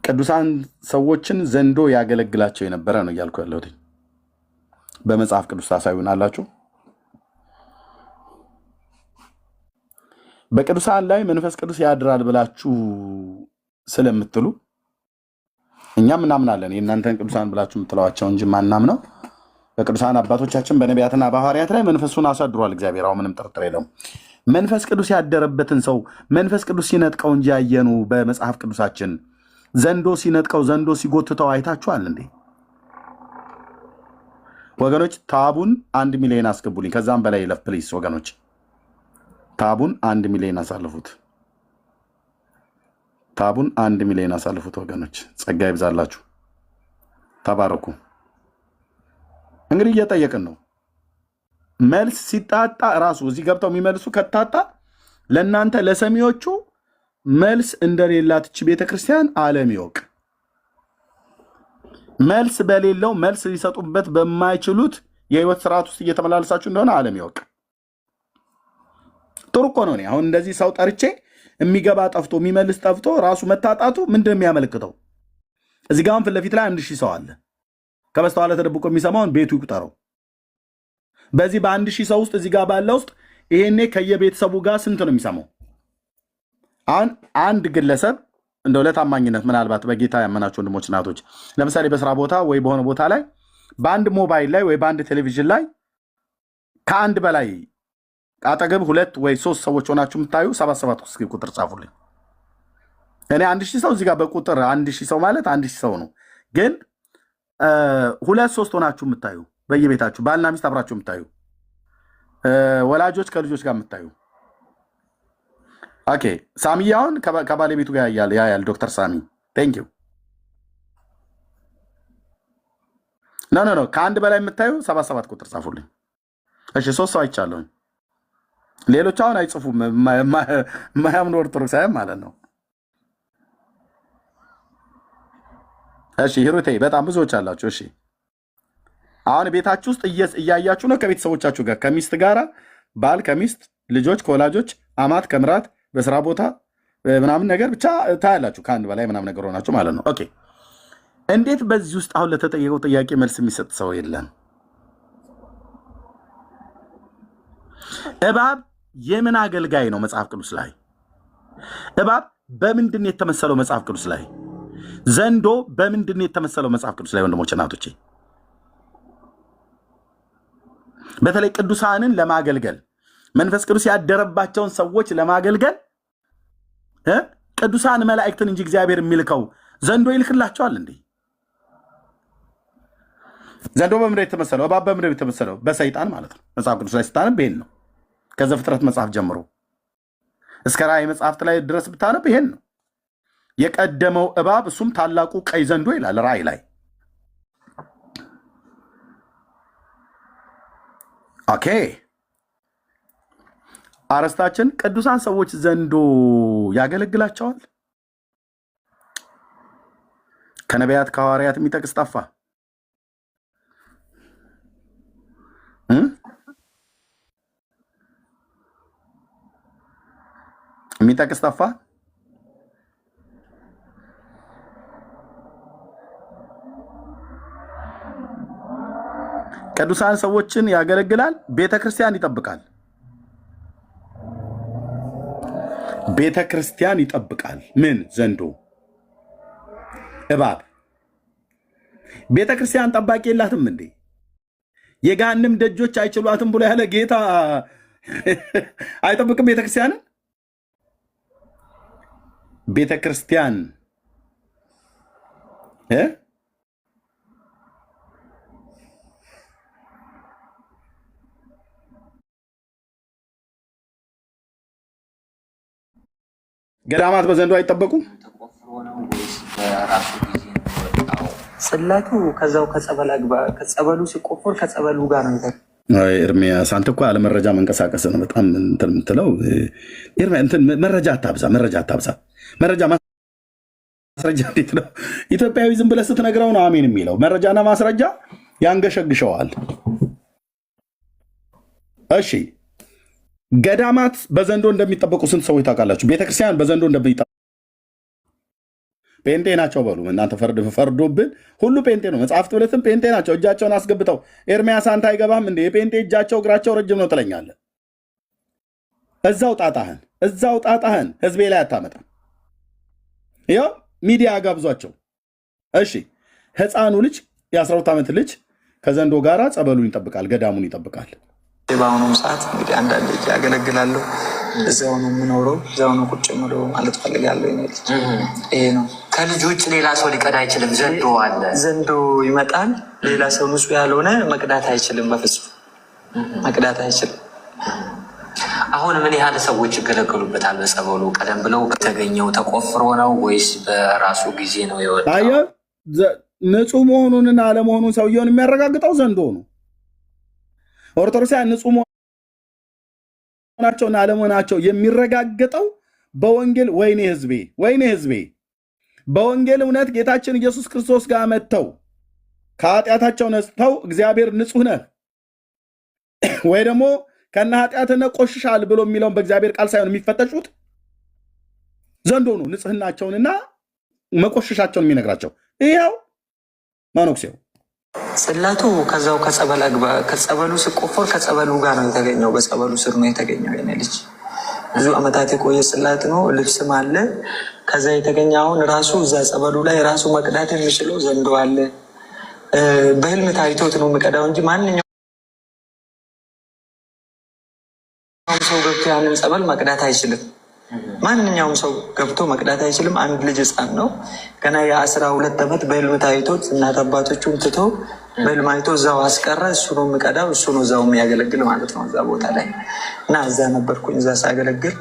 ቅዱሳን ሰዎችን ዘንዶ ያገለግላቸው የነበረ ነው እያልኩ ያለሁት። በመጽሐፍ ቅዱስ ታሳዩናላችሁ? በቅዱሳን ላይ መንፈስ ቅዱስ ያድራል ብላችሁ ስለምትሉ እኛም እናምናለን። የእናንተን ቅዱሳን ብላችሁ የምትለዋቸው እንጂ ማናምነው በቅዱሳን አባቶቻችን በነቢያትና በሐዋርያት ላይ መንፈሱን አሳድሯል እግዚአብሔር። አሁን ምንም ጥርጥር የለውም። መንፈስ ቅዱስ ያደረበትን ሰው መንፈስ ቅዱስ ሲነጥቀው እንጂ ያየኑ በመጽሐፍ ቅዱሳችን ዘንዶ ሲነጥቀው ዘንዶ ሲጎትተው አይታችኋል እንዴ? ወገኖች ታቡን 1 ሚሊዮን አስገቡልኝ። ከዛም በላይ ይለፍ ፕሊስ ወገኖች። ታቡን 1 ሚሊዮን አሳልፉት። ታቡን 1 ሚሊዮን አሳልፉት ወገኖች። ጸጋ ይብዛላችሁ። ተባረኩ። እንግዲህ እየጠየቅን ነው። መልስ ሲጣጣ ራሱ እዚህ ገብተው የሚመልሱ ከታጣ ለእናንተ ለሰሚዎቹ መልስ እንደሌላት እች ቤተክርስቲያን ዓለም ይወቅ። መልስ በሌለው መልስ ሊሰጡበት በማይችሉት የህይወት ስርዓት ውስጥ እየተመላለሳችሁ እንደሆነ ዓለም ይወቅ። ጥሩ እኮ ነው። አሁን እንደዚህ ሰው ጠርቼ የሚገባ ጠፍቶ የሚመልስ ጠፍቶ ራሱ መታጣቱ ምንድን የሚያመለክተው? እዚህ ጋር ፊት ለፊት ላይ 1000 ሰው አለ። ከበስተኋላ ተደብቆ የሚሰማውን ቤቱ ይቁጠረው። በዚህ በ1000 ሰው ውስጥ እዚህ ጋር ባለ ውስጥ ይሄኔ ከየቤተሰቡ ጋር ስንት ነው የሚሰማው? አሁን አንድ ግለሰብ እንደው ለታማኝነት ምናልባት በጌታ ያመናችሁ ወንድሞች እናቶች፣ ለምሳሌ በስራ ቦታ ወይ በሆነ ቦታ ላይ በአንድ ሞባይል ላይ ወይ በአንድ ቴሌቪዥን ላይ ከአንድ በላይ አጠገብ 2 ወይ 3 ሰዎች ሆናችሁ የምታዩ 77 እስኪ ቁጥር ጻፉልኝ። እኔ 1000 ሰው እዚህ ጋር በቁጥር 1000 ሰው ማለት 1000 ሰው ነው። ግን 2-3 ሆናችሁ የምታዩ በየቤታችሁ ባልና ሚስት አብራችሁ የምታዩ ወላጆች ከልጆች ጋር የምታዩ ኦኬ። ሳሚያውን ከባለቤቱ ጋር ያያል ዶክተር ሳሚ ቴንክ ዩ። ኖ ከአንድ በላይ የምታዩ 77 ቁጥር ጻፉልኝ። እሺ 3 ሰው አይቻለሁኝ። ሌሎች አሁን አይጽፉም። ማያምኑ ኦርቶዶክሳውያን ማለት ነው። እሺ ሂሩቴ በጣም ብዙዎች አላችሁ። እሺ አሁን ቤታችሁ ውስጥ እያያችሁ ነው ከቤተሰቦቻችሁ ጋር ከሚስት ጋራ ባል ከሚስት ልጆች ከወላጆች አማት ከምራት በስራ ቦታ ምናምን ነገር ብቻ ታያላችሁ። ከአንድ በላይ ምናምን ነገር ሆናችሁ ማለት ነው። ኦኬ እንዴት በዚህ ውስጥ አሁን ለተጠየቀው ጥያቄ መልስ የሚሰጥ ሰው የለም? እባብ የምን አገልጋይ ነው? መጽሐፍ ቅዱስ ላይ እባብ በምንድን የተመሰለው? መጽሐፍ ቅዱስ ላይ ዘንዶ በምንድን የተመሰለው? መጽሐፍ ቅዱስ ላይ ወንድሞች እናቶቼ፣ በተለይ ቅዱሳንን ለማገልገል መንፈስ ቅዱስ ያደረባቸውን ሰዎች ለማገልገል ቅዱሳን መላእክትን እንጂ እግዚአብሔር የሚልከው ዘንዶ ይልክላቸዋል እንዴ? ዘንዶ በምንድን የተመሰለው? እባብ በምንድን የተመሰለው? በሰይጣን ማለት ነው። መጽሐፍ ቅዱስ ላይ ስታነብ ይሄን ነው። ከዘፍጥረት መጽሐፍ ጀምሮ እስከ ራእይ መጽሐፍት ላይ ድረስ ብታነብ ይሄን ነው። የቀደመው እባብ እሱም ታላቁ ቀይ ዘንዶ ይላል ራእይ ላይ። ኦኬ አረስታችን ቅዱሳን ሰዎች ዘንዶ ያገለግላቸዋል? ከነቢያት ከሐዋርያት የሚጠቅስ ጠፋ። የሚጠቅስ ጠፋ። ቅዱሳን ሰዎችን ያገለግላል፣ ቤተክርስቲያን ይጠብቃል። ቤተክርስቲያን ይጠብቃል። ምን ዘንዶ እባብ ቤተክርስቲያን ጠባቂ የላትም እንዴ? የገሃነም ደጆች አይችሏትም ብሎ ያለ ጌታ አይጠብቅም ቤተክርስቲያንን? ቤተክርስቲያን ገዳማት በዘንዶ አይጠበቁም? ጽላቱ ከዛው ከጸበሉ ሲቆፈር ከጸበሉ ጋር ነው። ኤርሚያስ አንተ እኮ አለመረጃ መንቀሳቀስ ነው በጣም እንትን የምትለው። መረጃ አታብዛ። መረጃ ማስረጃ እንዴት ነው? ኢትዮጵያዊ ዝም ብለህ ስትነግረው ነው አሜን የሚለው። መረጃና ማስረጃ ያንገሸግሸዋል። እሺ ገዳማት በዘንዶ እንደሚጠበቁ ስንት ሰዎች ታውቃላችሁ? ቤተክርስቲያን በዘንዶ እንደሚጠበቁ ጴንጤ ናቸው በሉ እናንተ። ፈርዶብን ሁሉ ጴንጤ ነው። መጽሐፍት ሁለትም ጴንጤ ናቸው። እጃቸውን አስገብተው ኤርሚያስ አንተ አይገባም እንዴ? የጴንጤ እጃቸው እግራቸው ረጅም ነው ትለኛለህ። እዛው ጣጣህን ህዝቤ ላይ አታመጣም። ያው ሚዲያ ጋብዟቸው። እሺ ህፃኑ ልጅ የ12 ዓመት ልጅ ከዘንዶ ጋራ ጸበሉን ይጠብቃል፣ ገዳሙን ይጠብቃል። በአሁኑም ሰዓት እንግዲህ አንዳንድ ያገለግላለሁ። እዛው ነው የምኖረው፣ እዛው ነው ቁጭ የምለው ማለት ፈልጋለሁ። ይሄ ነው። ከልጅ ውጭ ሌላ ሰው ሊቀዳ አይችልም። ዘንዶ አለ። ዘንዶ ይመጣል። ሌላ ሰው ንጹህ ያልሆነ መቅዳት አይችልም። በፍጹም መቅዳት አይችልም። አሁን ምን ያህል ሰዎች ይገለገሉበታል በጸበሉ? ቀደም ብለው ከተገኘው ተቆፍሮ ነው ወይስ በራሱ ጊዜ ነው የወጣው? ንጹህ መሆኑንና አለመሆኑን ሰውየውን የሚያረጋግጠው ዘንዶ ነው። ኦርቶዶክሳውያን ንጹህ መሆናቸውና አለመሆናቸው የሚረጋገጠው በወንጌል ወይኔ ህዝቤ በወንጌል እውነት ጌታችን ኢየሱስ ክርስቶስ ጋር መጥተው ከኃጢአታቸው ነጽተው እግዚአብሔር ንጹህ ነህ ወይ ደግሞ ከነ ኃጢአትነ ቆሽሻል ብሎ የሚለውን በእግዚአብሔር ቃል ሳይሆን የሚፈተሹት ዘንዶ ነው ንጽህናቸውንና መቆሸሻቸውን የሚነግራቸው። ይኸው መነኩሴው ጽላቱ ከዛው ከጸበሉ ሲቆፈር ከጸበሉ ጋር ነው የተገኘው። በጸበሉ ስር ነው የተገኘው። የኔ ልጅ ብዙ ዓመታት የቆየ ጽላት ነው። ልብስም አለ። ከዛ የተገኘ አሁን ራሱ እዛ ጸበሉ ላይ ራሱ መቅዳት የሚችለው ዘንዶ አለ። በህልም ታይቶት ነው የሚቀዳው እንጂ ማንኛውም ሰው ገብቶ ያንን ጸበል መቅዳት አይችልም። ማንኛውም ሰው ገብቶ መቅዳት አይችልም። አንድ ልጅ ህፃን ነው ገና የ12 ዓመት በህልም ታይቶት እናት አባቶቹን ትቶ በህልም አይቶ እዛው አስቀረ። እሱ ነው የሚቀዳው፣ እሱ ነው እዛው የሚያገለግል ማለት ነው እዛ ቦታ ላይ እና እዛ ነበርኩኝ። እዛ ሳገለግል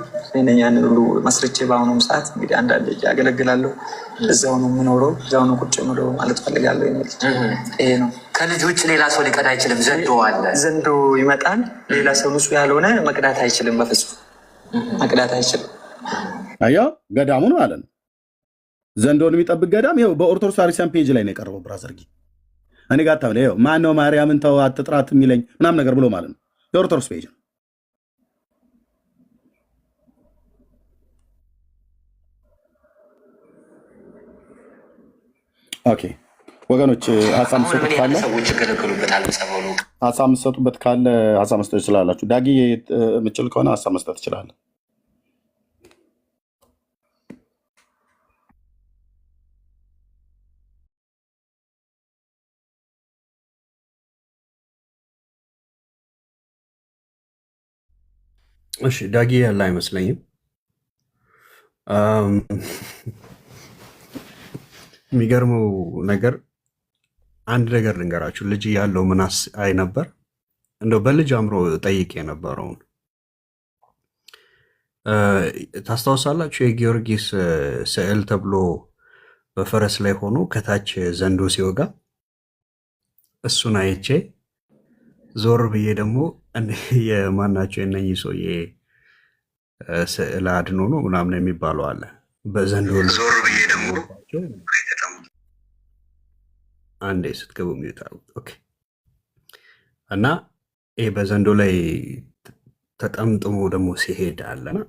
ያንን ሁሉ መስርቼ በአሁኑም ሰዓት እንግዲህ አንዳንድ ያገለግላለሁ። እዛው ነው የምኖረው፣ እዛው ነው ቁጭ ምለው ማለት ፈልጋለሁ። ይሄ ነው። ከልጅ ውጭ ሌላ ሰው ሊቀዳ አይችልም። ዘንዶ አለ። ዘንዶ ይመጣል። ሌላ ሰው ንጹህ ያልሆነ መቅዳት አይችልም። በፍጹም መቅዳት አይችልም። አያው ገዳሙን ማለት ነው። ዘንዶን የሚጠብቅ ገዳም ይኸው በኦርቶዶክስ አሪሲያን ፔጅ ላይ ነው የቀረበው። ብራዘርጊ እኔ ጋር ታብለ ይኸው ማን ነው ማርያምን ተው አትጥራት የሚለኝ ምናምን ነገር ብሎ ማለት ነው። የኦርቶዶክስ ፔጅ ነው። ኦኬ ወገኖች ሀሳብ መስጠት ካለ ሰዎች ይገለገሉበታል። ጸበሉ ሀሳብ መስጠቱበት ካለ ሀሳብ መስጠት ትችላላችሁ። ዳጊ የምችል ከሆነ ሀሳብ መስጠት ትችላለህ። እሺ ዳጊ ያለ አይመስለኝም። የሚገርመው ነገር አንድ ነገር ልንገራችሁ። ልጅ ያለው ምን አይ ነበር እንደው በልጅ አእምሮ ጠይቅ የነበረውን ታስታውሳላችሁ? የጊዮርጊስ ስዕል ተብሎ በፈረስ ላይ ሆኖ ከታች ዘንዶ ሲወጋ እሱን አይቼ ዞር ብዬ ደግሞ የማናቸው የነኚህ ሰውዬ ስዕል አድኖ ነው ምናምን የሚባለው አለ። በዘንዶ ዞር ብዬ ደግሞ አንዴ ስትገቡ ኦኬ። እና ይሄ በዘንዶ ላይ ተጠምጥሞ ደግሞ ሲሄድ አለና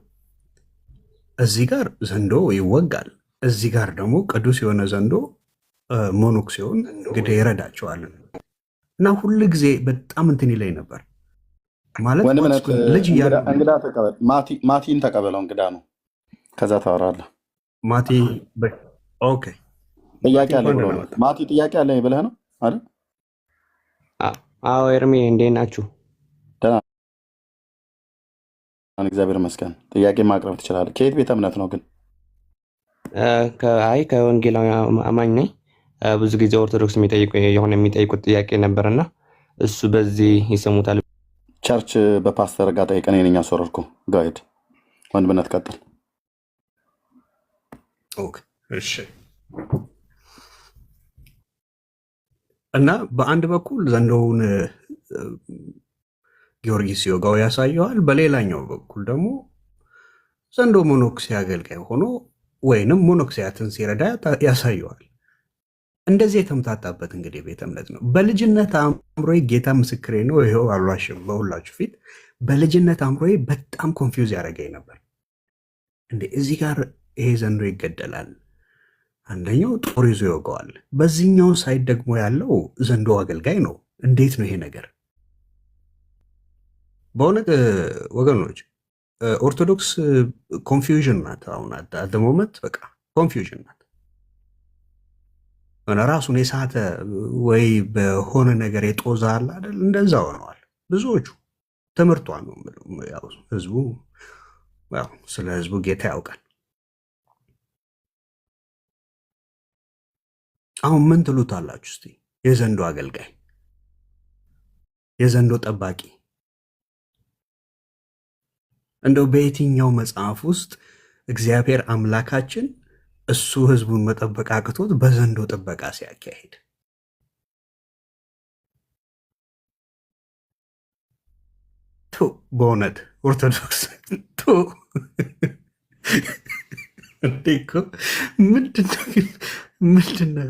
እዚህ ጋር ዘንዶ ይወጋል፣ እዚህ ጋር ደግሞ ቅዱስ የሆነ ዘንዶ ሞኖክሲዮን እንግዲህ ይረዳቸዋል። እና ሁሉ ጊዜ በጣም እንትን ይለኝ ነበር ማለት ልጅ እንግዳ ተቀበል፣ ማቲን ተቀበለው፣ እንግዳ ነው። ከዛ ታወራለህ። ማቲ ኦኬ። ጥያቄ አለ ብሎ ማቲ ጥያቄ አለ ብለህ ነው አይደል? አዎ ኤርሚ እንዴት ናችሁ? ደህና እግዚአብሔር ይመስገን። ጥያቄ ማቅረብ ትችላለህ። ከየት ቤተ እምነት ነው ግን? ከወንጌላዊ አማኝ ነኝ። ብዙ ጊዜ ኦርቶዶክስ የሚጠይቁት ጥያቄ ነበርና እሱ በዚህ ይሰሙታል። ቸርች በፓስተር ጋር ጠይቀን የእኛ ሶረርኩ ጋይድ ወንድምነት ቀጥል። ኦኬ እሺ። እና በአንድ በኩል ዘንዶውን ጊዮርጊስ ሲወጋው ያሳየዋል፣ በሌላኛው በኩል ደግሞ ዘንዶ ሞኖክሴ አገልጋይ ሆኖ ወይንም ሞኖክሲያትን ሲረዳ ያሳየዋል። እንደዚህ የተምታታበት እንግዲህ ቤተ እምነት ነው። በልጅነት አእምሮዬ ጌታ ምስክሬ ነው፣ ይኸው አሏሽም በሁላችሁ ፊት በልጅነት አእምሮዬ በጣም ኮንፊውዝ ያደረገኝ ነበር። እንዴ እዚህ ጋር ይሄ ዘንዶ ይገደላል፣ አንደኛው ጦር ይዞ ይወገዋል፣ በዚህኛው ሳይድ ደግሞ ያለው ዘንዶ አገልጋይ ነው። እንዴት ነው ይሄ ነገር? በእውነት ወገኖች ኦርቶዶክስ ኮንፊውዥን ናት። አሁን አት ሞመንት በቃ ኮንፊውዥን ናት። ራሱን የሳተ ወይ በሆነ ነገር የጦዛ አለ አይደል? እንደዛ ሆነዋል ብዙዎቹ። ትምህርቷ ነው ያው ህዝቡ ስለ ህዝቡ ጌታ ያውቃል። አሁን ምን ትሉታላችሁ እስቲ? የዘንዶ አገልጋይ፣ የዘንዶ ጠባቂ እንደው በየትኛው መጽሐፍ ውስጥ እግዚአብሔር አምላካችን እሱ ህዝቡን መጠበቅ አቅቶት በዘንዶ ጥበቃ ሲያካሄድ በእውነት ኦርቶዶክስ እንዴ እኮ ምንድነው?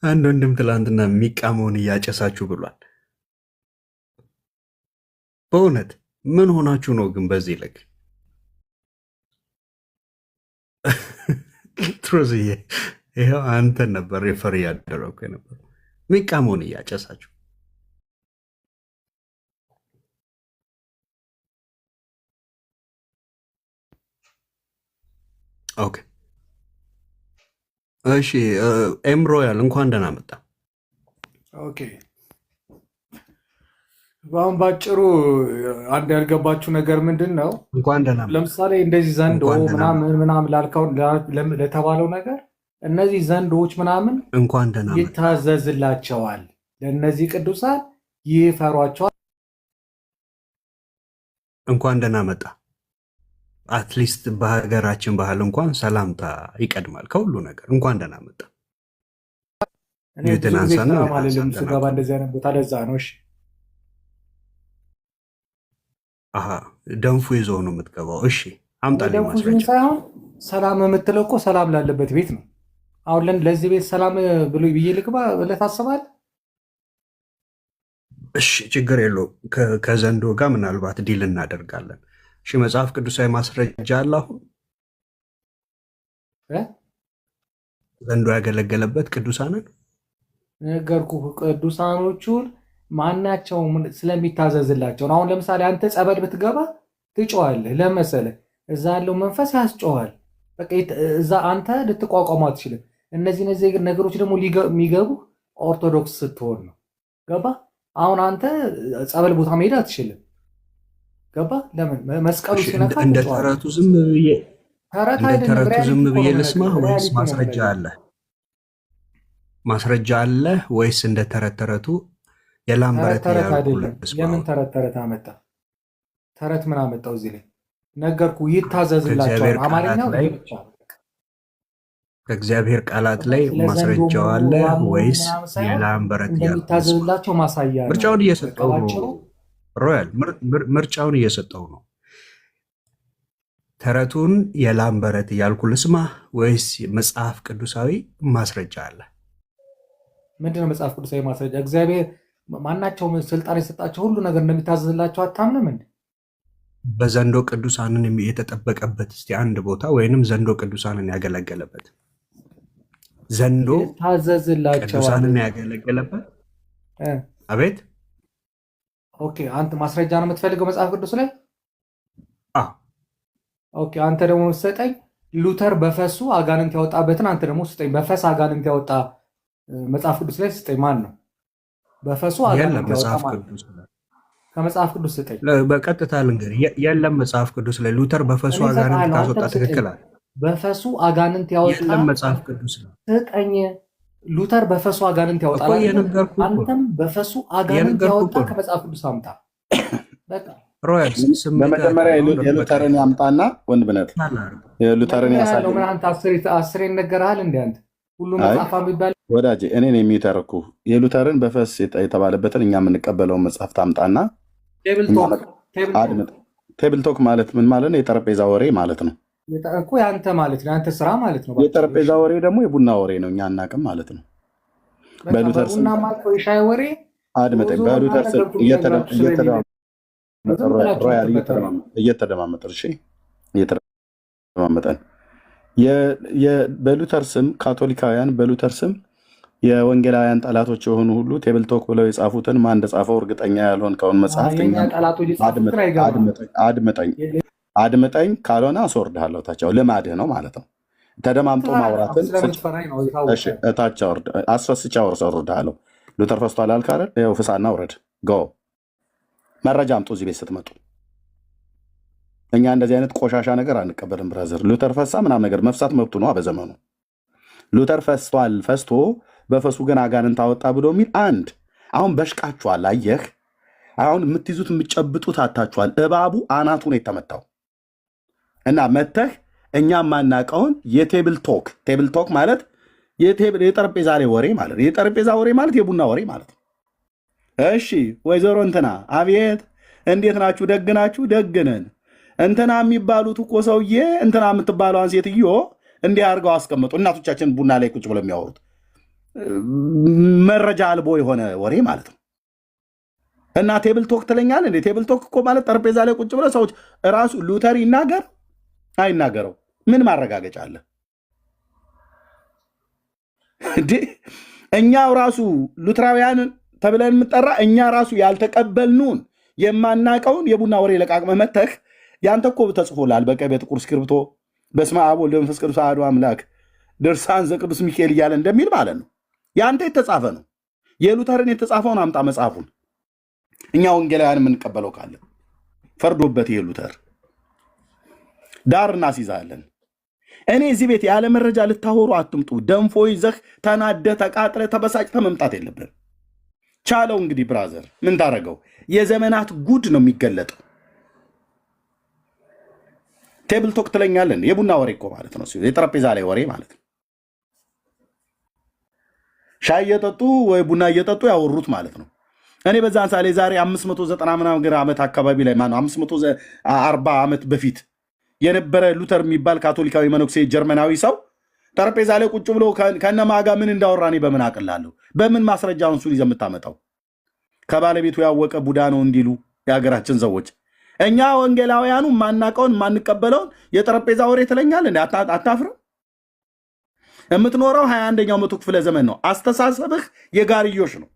አንድ ወንድም ትላንትና የሚቃመውን እያጨሳችሁ ብሏል። በእውነት ምን ሆናችሁ ነው ግን? በዚህ ልክ ትሮዝዬ፣ ይኸው አንተን ነበር ሬፈር እያደረግኩ ነበር። የሚቃመውን እያጨሳችሁ ኦኬ። እሺ ኤምሮያል እንኳን ደህና መጣ። ኦኬ በአሁን ባጭሩ አንድ ያልገባችሁ ነገር ምንድን ነው? እንኳን ደህና መጣ። ለምሳሌ እንደዚህ ዘንዶ እንኳን ደህና መጣ። ምናምን ላልከው ለተባለው ነገር እነዚህ ዘንዶዎች ምናምን እንኳን ደህና መጣ። ይታዘዝላቸዋል፣ ለእነዚህ ቅዱሳን ይፈሯቸዋል። እንኳን ደህና መጣ። አትሊስት በሀገራችን ባህል እንኳን ሰላምታ ይቀድማል ከሁሉ ነገር። እንኳን ደህና መጣ። እኔ ብዙ ጊዜ ሰላም አልልም ስገባ እንደዚህ አይነት ቦታ፣ ለዛ ነው። እሺ አሀ ደንፉ ይዞ ነው የምትገባው። እሺ አምጣልኝ ደንፉ ማስረጃ። ሳይሆን ሰላም የምትለው እኮ ሰላም ላለበት ቤት ነው። አሁን ለዚህ ቤት ሰላም ብሎ ብዬ ልግባ ብለህ ታስባለህ? እሺ ችግር የለውም። ከዘንዶ ጋር ምናልባት ዲል እናደርጋለን። እሺ መጽሐፍ ቅዱሳዊ ማስረጃ አለ። አሁን ዘንዶ ያገለገለበት ቅዱሳንን ነገርኩህ። ቅዱሳኖቹን ማናቸውም ስለሚታዘዝላቸው ነው። አሁን ለምሳሌ አንተ ጸበል ብትገባ ትጮዋለህ። ለመሰለህ እዛ ያለው መንፈስ ያስጮዋል። በቃ እዛ አንተ ልትቋቋሙ አትችልም። እነዚህ ነገሮች ደግሞ የሚገቡ ኦርቶዶክስ ስትሆን ነው። ገባ? አሁን አንተ ጸበል ቦታ መሄድ አትችልም። ገባ? ለምን? መስቀሉ ሲነካ እንደ ተረቱ ዝም ብዬ ልስማ ወይስ ማስረጃ አለ? ማስረጃ አለ ወይስ እንደ ተረት ተረቱ የላም በረት ያልኩ ልስማ? የምን ተረት አመጣ? ተረት ምን አመጣው እዚህ ላይ? ነገርኩ። ይታዘዝላቸዋል። አማርኛው ከእግዚአብሔር ቃላት ላይ ማስረጃው አለ ወይስ የላም በረት ያልኩ? እንደሚታዘዝላቸው ማሳያ ነው። ምርጫውን እየሰጠው ነው። ሮያል ምርጫውን እየሰጠው ነው። ተረቱን የላም በረት እያልኩ ልስማ ወይስ መጽሐፍ ቅዱሳዊ ማስረጃ አለ? ምንድነው መጽሐፍ ቅዱሳዊ ማስረጃ? እግዚአብሔር ማናቸውም ስልጣን የሰጣቸው ሁሉ ነገር እንደሚታዘዝላቸው አታምንም እንዴ? በዘንዶ ቅዱሳንን የተጠበቀበት እስቲ አንድ ቦታ ወይንም ዘንዶ ቅዱሳንን ያገለገለበት ዘንዶ ቅዱሳንን ያገለገለበት አቤት። ኦኬ አንተ ማስረጃ ነው የምትፈልገው መጽሐፍ ቅዱስ ላይ? ኦኬ አንተ ደግሞ ስጠኝ ሉተር በፈሱ አጋንንት ያወጣበትን አንተ ደግሞ ስጠኝ በፈስ አጋንንት ያወጣ መጽሐፍ ቅዱስ ላይ ስጠኝ። ማን ነው በፈሱ አጋንንት ያወጣ? ከመጽሐፍ ቅዱስ ስጠኝ። በቀጥታ ልንገርህ፣ የለም መጽሐፍ ቅዱስ ላይ ሉተር በፈሱ አጋንንት ካስወጣ ትክክል አለ። በፈሱ አጋንንት ያወጣ የለም መጽሐፍ ቅዱስ ላይ ስጠኝ። ሉተር በፈሱ አጋንንት ያወጣ፣ አንተም በፈሱ አጋንንት ያወጣ ከመጽሐፍ ቅዱስ አምጣ። በቃ ሮያል በመጀመሪያ የሉተርን ያምጣና ወንድምነት የሉተርን ያሳየው። ምን አንተ አስሬ ይነገርሃል እንዴ? አንተ ሁሉ መጽሐፍ የሚባል ወዳጄ እኔ ነኝ የሚተርኩ። የሉተርን በፈስ የተባለበትን እኛ የምንቀበለውን መጽሐፍ ታምጣና ቴብል ቶክ ማለት ምን ማለት ነው? የጠረጴዛ ወሬ ማለት ነው እኮ ያንተ ማለት ነው፣ ያንተ ስራ ማለት ነው። የጠረጴዛ ወሬ ደግሞ የቡና ወሬ ነው፣ እኛ አናውቅም ማለት ነው። በሉተር ስም የሻይ ወሬ አድምጠኝ። በሉተር ስም እየተደማመጠን እሺ፣ እየተደማመጠን በሉተር ስም ካቶሊካውያን በሉተር ስም የወንጌላውያን ጠላቶች የሆኑ ሁሉ ቴብል ቶክ ብለው የጻፉትን ማን እንደጻፈው እርግጠኛ ያልሆንከውን መጽሐፍ አድምጠኝ፣ ካልሆነ አስወርድሃለሁ። ታቸው ልማድህ ነው ማለት ነው። ተደማምጦ ማውራትን እታች አስረስቻ አወርድሃለሁ። ሉተር ፈስቷል አልክ አይደል? ይኸው ፍሳና ውረድ። ጎ መረጃ አምጡ እዚህ ቤት ስትመጡ። እኛ እንደዚህ አይነት ቆሻሻ ነገር አንቀበልም ብራዘር። ሉተር ፈሳ ምናምን ነገር መፍሳት መብቱ ነው በዘመኑ። ሉተር ፈስቷል፣ ፈስቶ በፈሱ ግን አጋንንት አወጣ ብሎ የሚል አንድ አሁን በሽቃችኋል። አየህ አሁን የምትይዙት የምትጨብጡት አታችኋል። እባቡ አናቱ ነው የተመታው። እና መተህ እኛ የማናውቀውን የቴብል ቶክ ማለት የጠረጴዛ ላይ ወሬ ማለት የጠረጴዛ ወሬ ማለት የቡና ወሬ ማለት ነው። እሺ ወይዘሮ እንትና አቤት፣ እንዴት ናችሁ? ደግ ናችሁ? ደግ ነን። እንትና የሚባሉት እኮ ሰውዬ እንትና የምትባለዋን ሴትዮ እንዲህ አድርገው አስቀመጡ። እናቶቻችን ቡና ላይ ቁጭ ብለው የሚያወሩት መረጃ አልቦ የሆነ ወሬ ማለት ነው። እና ቴብል ቶክ ትለኛል እንዴ? ቴብል ቶክ እኮ ማለት ጠረጴዛ ላይ ቁጭ ብለው ሰዎች ራሱ ሉተር ይናገር አይናገረው ምን ማረጋገጫ አለ እንዴ? እኛው ራሱ ሉትራውያን ተብለን የምጠራ እኛ ራሱ ያልተቀበልኑን የማናቀውን የቡና ወሬ ለቃቅመህ መተህ ያንተ እኮ ተጽፎላል በቀይ በጥቁር እስክሪብቶ በስመ አብ ወወልድ ወመንፈስ ቅዱስ አሐዱ አምላክ ድርሳን ዘቅዱስ ሚካኤል እያለ እንደሚል ማለት ነው። ያንተ የተጻፈ ነው። የሉተርን የተጻፈውን አምጣ መጽሐፉን። እኛ ወንጌላውያን የምንቀበለው ካለ ፈርዶበት ይሄ ሉተር ዳር እናስይዛለን። እኔ እዚህ ቤት ያለ መረጃ ልታወሩ አትምጡ። ደንፎ ይዘህ ተናደ ተቃጥለ ተበሳጭተ መምጣት የለብን። ቻለው እንግዲህ ብራዘር ምን ታረገው? የዘመናት ጉድ ነው የሚገለጠው። ቴብል ቶክ ትለኛለን። የቡና ወሬ እኮ ማለት ነው፣ የጠረጴዛ ላይ ወሬ ማለት ነው። ሻይ እየጠጡ ወይ ቡና እየጠጡ ያወሩት ማለት ነው። እኔ በዛን ሳሌ ዛሬ 590 ምናምን ዓመት አካባቢ ላይ ማነው 540 ዓመት በፊት የነበረ ሉተር የሚባል ካቶሊካዊ መነኩሴ ጀርመናዊ ሰው ጠረጴዛ ላይ ቁጭ ብሎ ከነማጋ ምን እንዳወራ እኔ በምን አቅላለሁ? በምን ማስረጃውን እሱን ይዘህ የምታመጣው? ከባለቤቱ ያወቀ ቡዳ ነው እንዲሉ የሀገራችን ሰዎች። እኛ ወንጌላውያኑ ማናቀውን ማንቀበለውን የጠረጴዛ ወሬ ትለኛል። አታፍርም? የምትኖረው 21ኛው መቶ ክፍለ ዘመን ነው። አስተሳሰብህ የጋርዮሽ ነው።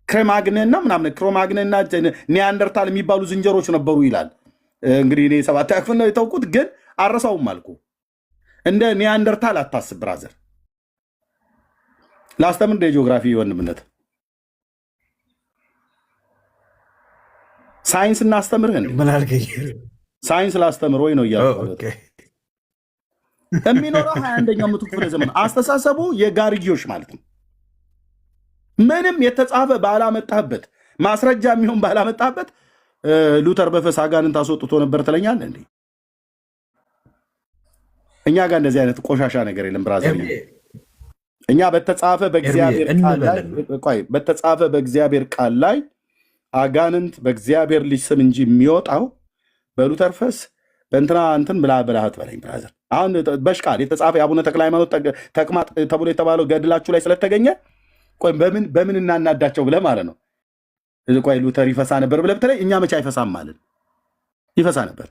ክሬማግነና ምናምን ክሮማግነና ኒያንደርታል የሚባሉ ዝንጀሮች ነበሩ ይላል። እንግዲህ እኔ 7ኛ ክፍል ነው የተውኩት፣ ግን አረሳውም አልኩ። እንደ ኒያንደርታል አታስብ ብራዘር። ላስተምር እንደ ጂኦግራፊ ወንድምነት ሳይንስ እናስተምርህ እንዴ? ምን አልከኝ? ሳይንስ ላስተምር ወይ ነው እያልኩ የሚኖረው 21ኛው መቶ ክፍለ ዘመን አስተሳሰቡ የጋርዮሽ ማለት ነው። ምንም የተጻፈ ባላመጣበት ማስረጃ የሚሆን ባላመጣበት ሉተር በፈስ አጋንንት አስወጥቶ ነበር ትለኛል እንዴ? እኛ ጋር እንደዚህ አይነት ቆሻሻ ነገር የለም ብራዘር። እኛ በተጻፈ በእግዚአብሔር ቃል ላይ አጋንንት በእግዚአብሔር ልጅ ስም እንጂ የሚወጣው በሉተር ፈስ በእንትና እንትን ብልሃት በለኝ ብራዘር። አሁን በሽቃል የተጻፈ የአቡነ ተክለ ሃይማኖት ተቅማጥ ተብሎ የተባለው ገድላችሁ ላይ ስለተገኘ ቆይ በምን እናናዳቸው ብለህ ማለት ነው። ቆይ ሉተር ይፈሳ ነበር ብለህ ብትለኝ እኛ መቼ አይፈሳም ማለት ይፈሳ ነበር።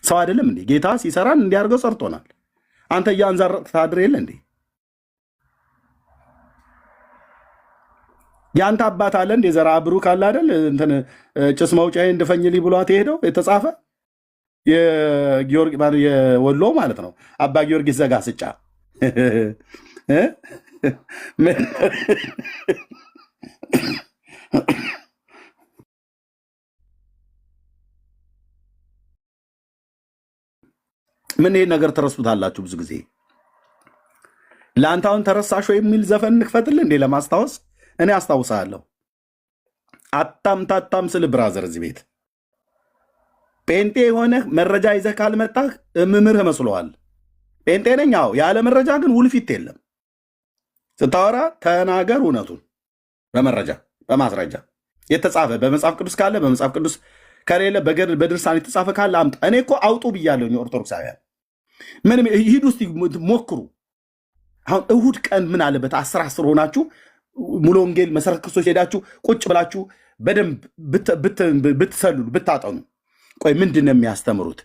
ሰው አይደለም እንዴ? ጌታ ሲሰራን እንዲያርገው ሰርቶናል። አንተ እያንዛረጥክ ታድር የለ እንዴ? ያንተ አባት አለ እንዴ? ዘራ ብሩክ አለ አይደል? እንትን ጭስ መውጫዬ እንድፈኝልኝ ብሏት የሄደው የተጻፈ የወሎ ማለት ነው። አባ ጊዮርጊስ ዘጋስጫ ምን ይሄን ነገር ተረሱታላችሁ? ብዙ ጊዜ ለአንተ አሁን ተረሳሽ የሚል ዘፈን እንክፈትል እንዴ ለማስታወስ? እኔ አስታውሳለሁ። አታም ስል ብራዘር እዚህ ቤት ጴንጤ የሆነ መረጃ ይዘህ ካልመጣህ ምምርህ መስሎሃል። ጴንጤ ነኝ አዎ፣ ያለ መረጃ ግን ውልፊት የለም። ስታወራ ተናገር እውነቱን በመረጃ በማስረጃ የተጻፈ በመጽሐፍ ቅዱስ ካለ በመጽሐፍ ቅዱስ ከሌለ በድርሳን የተጻፈ ካለ አምጣ። እኔ እኮ አውጡ ብያለሁ። ኦርቶዶክሳውያን ምንም ሂዱ እስቲ ሞክሩ። አሁን እሁድ ቀን ምን አለበት 10 ሆናችሁ ሙሉ ወንጌል መሰረት ክርስቶስ ሄዳችሁ ቁጭ ብላችሁ በደንብ ብትሰልሉ ብታጠኑ። ቆይ ምንድን ነው የሚያስተምሩት?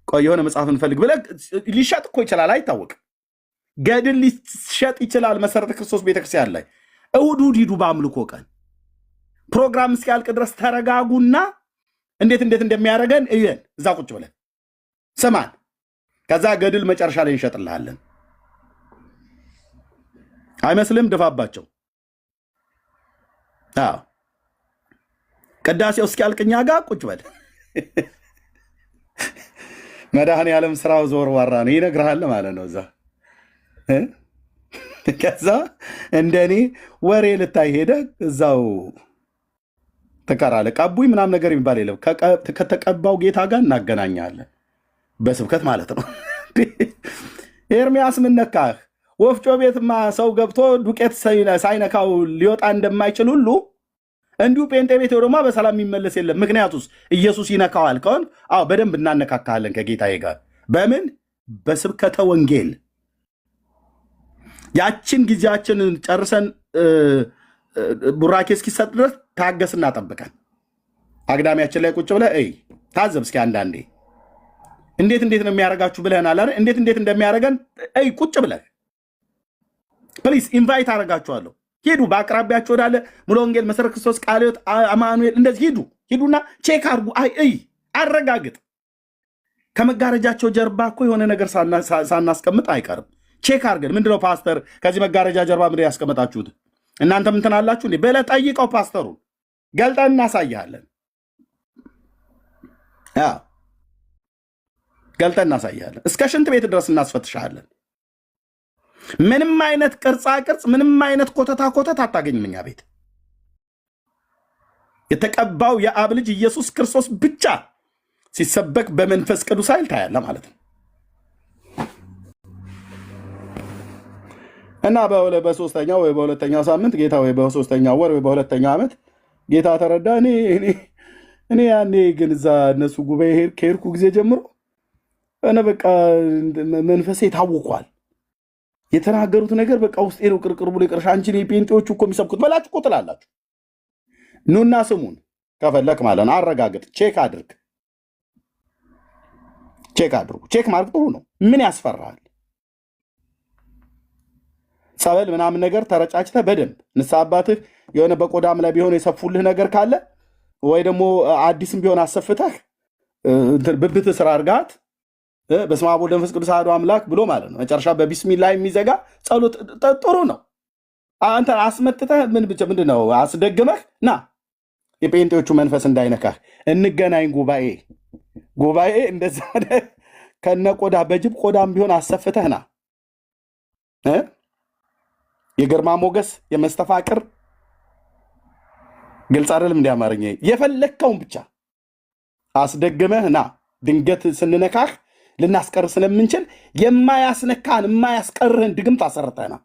ቆይ የሆነ መጽሐፍ እንፈልግ ብለህ ሊሸጥ እኮ ይችላል፣ አይታወቅም። ገድል ሊሸጥ ይችላል መሰረተ ክርስቶስ ቤተክርስቲያን ላይ። እሁድ ሂዱ በአምልኮ ቀን ፕሮግራም እስኪያልቅ ድረስ ተረጋጉና እንዴት እንደሚያደርገን እየን እዛ ቁጭ ብለን ስማን። ከዛ ገድል መጨረሻ ላይ እንሸጥልሃለን። አይመስልም? ድፋባቸው። አዎ ቅዳሴው እስኪያልቅ እኛ ጋር ቁጭ በል። መድኃኔ ዓለም ስራው ዞር ዋራ ነው ይነግርሃል ማለት ነው። እዛ ከዛ እንደኔ ወሬ ልታይ ሄደ እዛው ተቀራለ። ቀቡኝ ምናም ነገር የሚባል የለም። ከተቀባው ጌታ ጋር እናገናኛለን በስብከት ማለት ነው። ኤርሚያስ ምን ነካህ? ወፍጮ ቤትማ ሰው ገብቶ ዱቄት ሳይነካው ሊወጣ እንደማይችል ሁሉ እንዲሁ ጴንጤ ቤት ደግሞ በሰላም የሚመለስ የለም። ምክንያቱስ ኢየሱስ ይነካዋል ከሆን አዎ በደንብ እናነካካለን ከጌታዬ ጋር በምን በስብከተ ወንጌል ያችን ጊዜያችንን ጨርሰን ቡራኬ እስኪሰጥ ድረስ ታገስና ጠብቀን አግዳሚያችን ላይ ቁጭ ብለህ ታዘብ እስኪ አንዳንዴ እንዴት ነው የሚያደርጋችሁ ብለህናል አይደል? እንዴት እንደሚያደርገን ቁጭ ብለህ ፕሊስ ኢንቫይት አደርጋችኋለሁ። ሂዱ፣ በአቅራቢያችሁ ወዳለ ሙሉ ወንጌል፣ መሰረት ክርስቶስ፣ ቃለ ሕይወት፣ አማኑኤል እንደዚህ ሂዱና ቼክ አድርጉ። አረጋግጥ። ከመጋረጃቸው ጀርባ እኮ የሆነ ነገር ሳናስቀምጥ አይቀርም። ቼክ አድርገን ምንድነው ፓስተር ከዚህ መጋረጃ ጀርባ ምንድን ያስቀመጣችሁት እናንተ ምን ትናላችሁ እንዴ ብለህ ጠይቀው። ፓስተሩን ገልጠን እናሳያለን። ገልጠን እናሳያለን። እስከ ሽንት ቤት ድረስ እናስፈትሻለን። ምንም አይነት ቅርጻ ቅርጽ፣ ምንም አይነት ኮተት አታገኝም እኛ ቤት። የተቀባው የአብ ልጅ ኢየሱስ ክርስቶስ ብቻ ሲሰበክ በመንፈስ ቅዱስ ኃይል ታያለ ማለት ነው። እና በሶስተኛው ወይ በሁለተኛው ሳምንት ጌታ ወይ በሶስተኛው ወር ወይ በሁለተኛው ዓመት ጌታ ተረዳ። እኔ ያኔ ግን እዛ እነሱ ጉባኤ ከሄድኩ ጊዜ ጀምሮ እኔ በቃ መንፈሴ ታውቋል። የተናገሩት ነገር በቃ ውስጤ ነው ቅርቅር ብሎ ይቀርሻ። አንቺ ጴንጤዎቹ እኮ የሚሰብኩት በላችሁ እኮ ትላላችሁ። ኑና ስሙን ከፈለክ ማለት ነው። አረጋግጥ፣ ቼክ አድርጉ። ቼክ ማድረግ ጥሩ ነው። ምን ያስፈራል? ጸበል ምናምን ነገር ተረጫጭተህ በደንብ ንስሐ አባትህ የሆነ በቆዳም ላይ ቢሆን የሰፉልህ ነገር ካለ ወይ ደግሞ አዲስም ቢሆን አሰፍተህ ብብትህ ስራ አድርጋት በስመ አብ ወወልድ ወመንፈስ ቅዱስ አሐዱ አምላክ ብሎ ማለት ነው። መጨረሻ በቢስሚላህ የሚዘጋ ጸሎት ጥሩ ነው። አንተ አስመትተህ ምንድነው አስደግመህ ና የጴንጤዎቹ መንፈስ እንዳይነካህ እንገናኝ። ጉባኤ እንደዛ ከነቆዳ በጅብ ቆዳም ቢሆን አሰፍተህ ና። የግርማ ሞገስ የመስተፋቅር ግልጽ አይደለም እንደ አማርኛ የፈለግከውን ብቻ አስደግመህ ና። ድንገት ስንነካህ ልናስቀር ስለምንችል የማያስነካን የማያስቀርህን ድግምት አሰርተህ ና።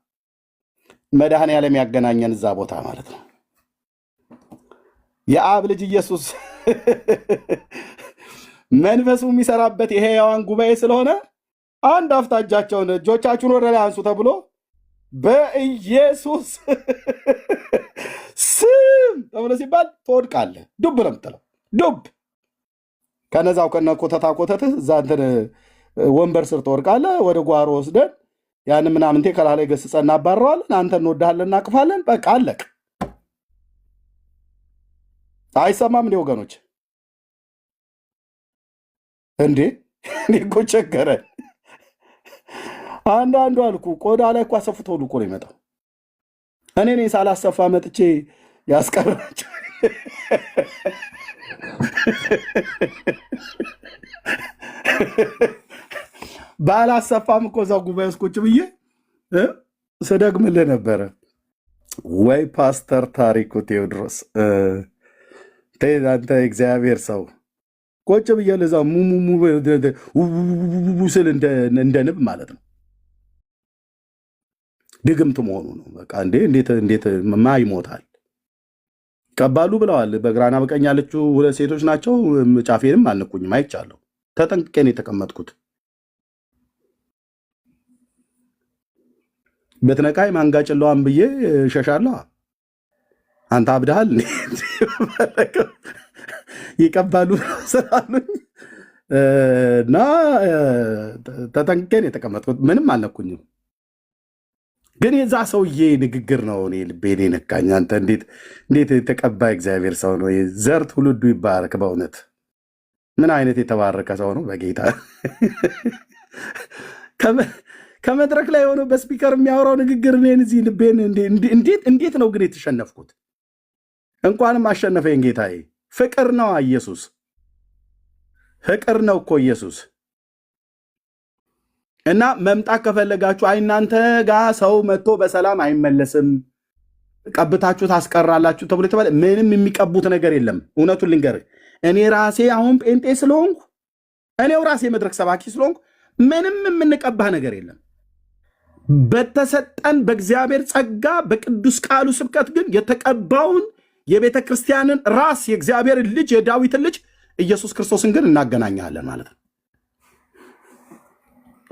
መድኃኔዓለም ያገናኘን እዛ ቦታ ማለት ነው። የአብ ልጅ ኢየሱስ መንፈሱ የሚሰራበት የሕያዋን ጉባኤ ስለሆነ አንድ አፍታ እጆቻችሁን ወደ ላይ አንሱ ተብሎ በኢየሱስ ስም ተብሎ ሲባል ትወድቃለህ። ዱብ ነው የምትለው። ዱብ ከነዛው ኮተትህ እዛ እንትን ወንበር ስር ትወድቃለህ። ወደ ጓሮ ወስደን ያን ምናምንቴ ከላላ ገስጸን እናባረዋለን። አንተ እንወድሃለን፣ እናቅፋለን። በቃ አለቅ። አይሰማም እንዴ ወገኖች? እንዴ እኔ እኮ ቸገረን። አንዳንዱ አልኩ ቆዳ ላይ እኮ አሰፍቶ ሁሉ እኮ ነው የሚመጣው። እኔ ሳላሰፋ መጥቼ ያስቀራቸው ባላሰፋም እኮ እዛው ጉባኤ ውስጥ ቁጭ ብዬ ስደግምልህ ነበረ። ወይ ፓስተር ታሪኩ ቴዎድሮስ አንተ እግዚአብሔር ሰው ቁጭ ብዬ ለዛ ሙሙሙ ስል እንደ ንብ ማለት ነው። ድግምት መሆኑ ነው። በቃ እንዴት ማ ይሞታል ቀባሉ ብለዋል። በግራና በቀኝ ያለችው ሁለት ሴቶች ናቸው። ጫፌንም አልነኩኝም፣ አይቻለሁ። ተጠንቅቄ ነው የተቀመጥኩት። በትነቃይ ማንጋጭለዋን ብዬ ሸሻለሁ። አንተ አብድሃል ይቀባሉ ስላሉኝ እና ተጠንቅቄ ነው የተቀመጥኩት። ምንም አልነኩኝም። ግን የዛ ሰውዬ ንግግር ነው እኔ ልቤን ነካኝ። አንተ እንዴት የተቀባ እግዚአብሔር ሰው ነው። ዘር ትውልዱ ይባረክ። በእውነት ምን አይነት የተባረከ ሰው ነው በጌታ። ከመድረክ ላይ ሆኖ በስፒከር የሚያወራው ንግግር እኔን እዚህ ልቤን እንዴት ነው ግን የተሸነፍኩት? እንኳንም አሸነፈኝ ጌታዬ። ፍቅር ነው ኢየሱስ፣ ፍቅር ነው እኮ ኢየሱስ። እና መምጣት ከፈለጋችሁ እናንተ ጋር ሰው መጥቶ በሰላም አይመለስም፣ ቀብታችሁ ታስቀራላችሁ ተብሎ የተባለ ምንም የሚቀቡት ነገር የለም። እውነቱን ልንገርህ፣ እኔ ራሴ አሁን ጴንጤ ስለሆንኩ እኔው ራሴ መድረክ ሰባኪ ስለሆንኩ ምንም የምንቀባህ ነገር የለም። በተሰጠን በእግዚአብሔር ጸጋ በቅዱስ ቃሉ ስብከት ግን የተቀባውን የቤተ ክርስቲያንን ራስ የእግዚአብሔርን ልጅ የዳዊትን ልጅ ኢየሱስ ክርስቶስን ግን እናገናኛለን ማለት ነው።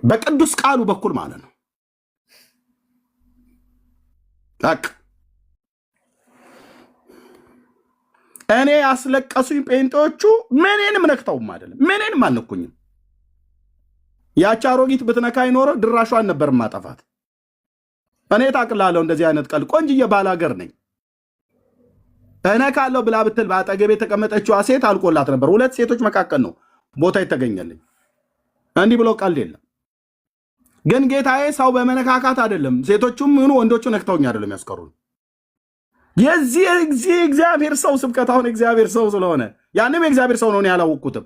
በቅዱስ ቃሉ በኩል ማለት ነው። ታክ እኔ ያስለቀሱኝ ጴንጤዎቹ ምንንም ነክተውም አይደለም፣ ምንንም አልነኩኝም። ያቺ አሮጊት ብትነካኝ ኖሮ ድራሿን ነበር ማጠፋት። እኔ ታቅላለሁ እንደዚህ አይነት ቀል ቆንጅዬ ባላገር ነኝ። እነካለሁ ብላ ብትል በአጠገቤ የተቀመጠችዋ ሴት አልቆላት ነበር። ሁለት ሴቶች መካከል ነው ቦታ የተገኘልኝ። እንዲህ ብሎ ቀልድ የለም። ግን ጌታዬ ሰው በመነካካት አይደለም፣ ሴቶቹም ምኑ ወንዶቹ ነክተውኝ አይደለም ያስቀሩኝ። የዚህ እግዚአብሔር ሰው ስብከት አሁን እግዚአብሔር ሰው ስለሆነ ያንም የእግዚአብሔር ሰው ነው ያላወቅኩትም።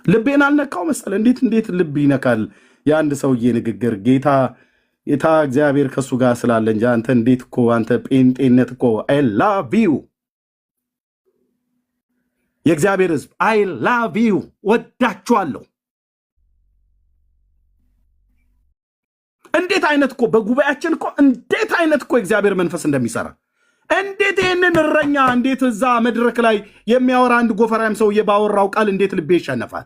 ልቤን አልነካው መሰለ። እንዴት ልብ ይነካል የአንድ ሰውዬ ንግግር? ጌታ እግዚአብሔር ከሱ ጋር ስላለ እንጂ አንተ እንዴት እኮ አንተ ጴንጤነት እኮ አይ ላቭ ዩ የእግዚአብሔር ሕዝብ አይ ላቭ ዩ ወዳችኋለሁ። እንዴት አይነት እኮ በጉባኤያችን እኮ እንዴት አይነት እኮ እግዚአብሔር መንፈስ እንደሚሰራ እንዴት ይህንን እረኛ እንዴት እዛ መድረክ ላይ የሚያወራ አንድ ጎፈራም ሰውዬ ባወራው ቃል እንዴት ልቤ ይሸነፋል?